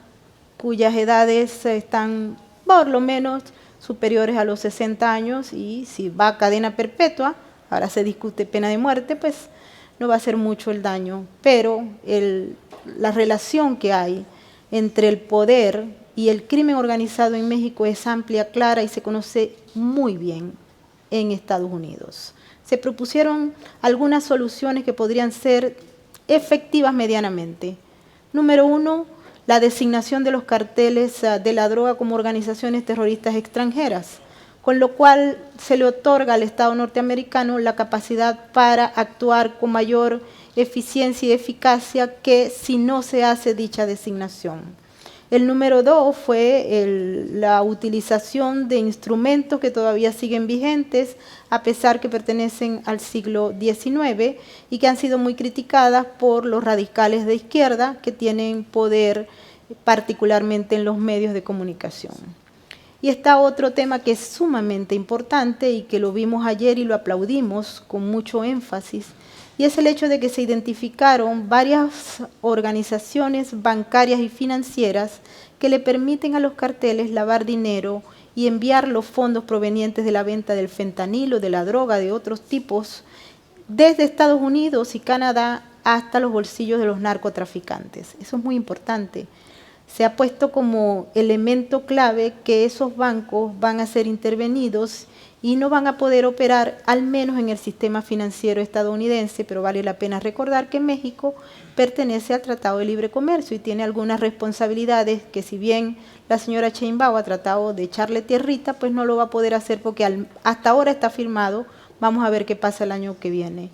cuyas edades están por lo menos superiores a los 60 años y si va a cadena perpetua, ahora se discute pena de muerte, pues no va a ser mucho el daño, pero la relación que hay entre el poder y el crimen organizado en México es amplia, clara y se conoce muy bien en Estados Unidos. Se propusieron algunas soluciones que podrían ser efectivas medianamente. Número 1, la designación de los carteles de la droga como organizaciones terroristas extranjeras, con lo cual se le otorga al Estado norteamericano la capacidad para actuar con mayor eficiencia y eficacia que si no se hace dicha designación. El número 2 fue la utilización de instrumentos que todavía siguen vigentes, a pesar que pertenecen al siglo XIX y que han sido muy criticadas por los radicales de izquierda que tienen poder particularmente en los medios de comunicación. Y está otro tema que es sumamente importante y que lo vimos ayer y lo aplaudimos con mucho énfasis, y es el hecho de que se identificaron varias organizaciones bancarias y financieras que le permiten a los carteles lavar dinero y enviar los fondos provenientes de la venta del fentanilo, de la droga, de otros tipos, desde Estados Unidos y Canadá hasta los bolsillos de los narcotraficantes. Eso es muy importante. Se ha puesto como elemento clave que esos bancos van a ser intervenidos y no van a poder operar, al menos en el sistema financiero estadounidense, pero vale la pena recordar que México pertenece al Tratado de Libre Comercio y tiene algunas responsabilidades que, si bien la señora Sheinbaum ha tratado de echarle tierrita, pues no lo va a poder hacer porque hasta ahora está firmado. Vamos a ver qué pasa el año que viene.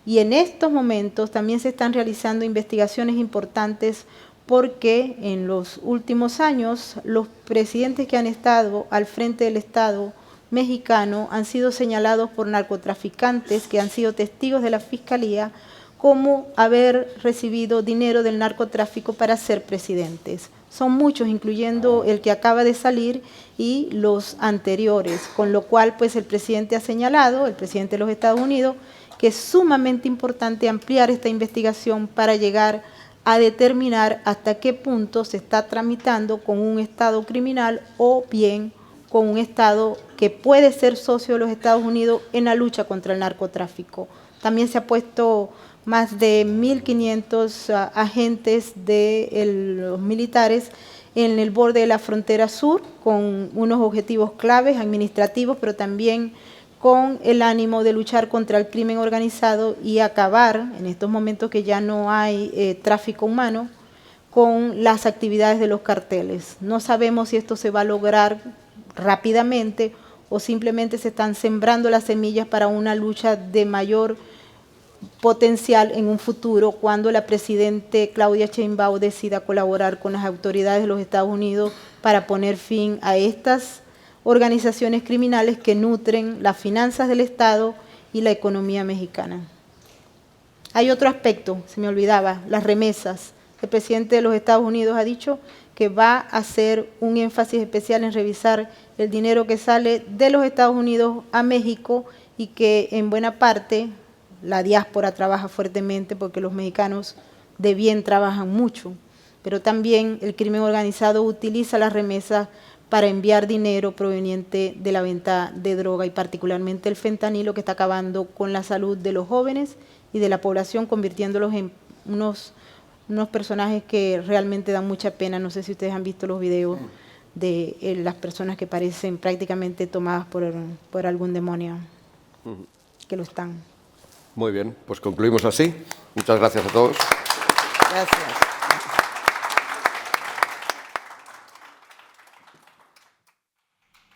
Y en estos momentos también se están realizando investigaciones importantes porque en los últimos años los presidentes que han estado al frente del Estado mexicano han sido señalados por narcotraficantes que han sido testigos de la Fiscalía como haber recibido dinero del narcotráfico para ser presidentes. Son muchos, incluyendo el que acaba de salir y los anteriores, con lo cual pues el presidente ha señalado, el presidente de los Estados Unidos, que es sumamente importante ampliar esta investigación para llegar a determinar hasta qué punto se está tramitando con un Estado criminal o bien con un Estado que puede ser socio de los Estados Unidos en la lucha contra el narcotráfico. También se ha puesto más de 1.500 agentes de los militares en el borde de la frontera sur con unos objetivos claves administrativos, pero también con el ánimo de luchar contra el crimen organizado y acabar, en estos momentos que ya no hay tráfico humano, con las actividades de los carteles. No sabemos si esto se va a lograr rápidamente o simplemente se están sembrando las semillas para una lucha de mayor potencial en un futuro cuando la presidenta Claudia Sheinbaum decida colaborar con las autoridades de los Estados Unidos para poner fin a estas organizaciones criminales que nutren las finanzas del Estado y la economía mexicana. Hay otro aspecto, se me olvidaba, las remesas. El presidente de los Estados Unidos ha dicho que va a hacer un énfasis especial en revisar el dinero que sale de los Estados Unidos a México y que en buena parte la diáspora trabaja fuertemente porque los mexicanos de bien trabajan mucho, pero también el crimen organizado utiliza las remesas para enviar dinero proveniente de la venta de droga y particularmente el fentanilo, que está acabando con la salud de los jóvenes y de la población, convirtiéndolos en unos personajes que realmente dan mucha pena. No sé si ustedes han visto los videos de las personas que parecen prácticamente tomadas por algún demonio, que lo están. Muy bien, pues concluimos así. Muchas gracias a todos. Gracias.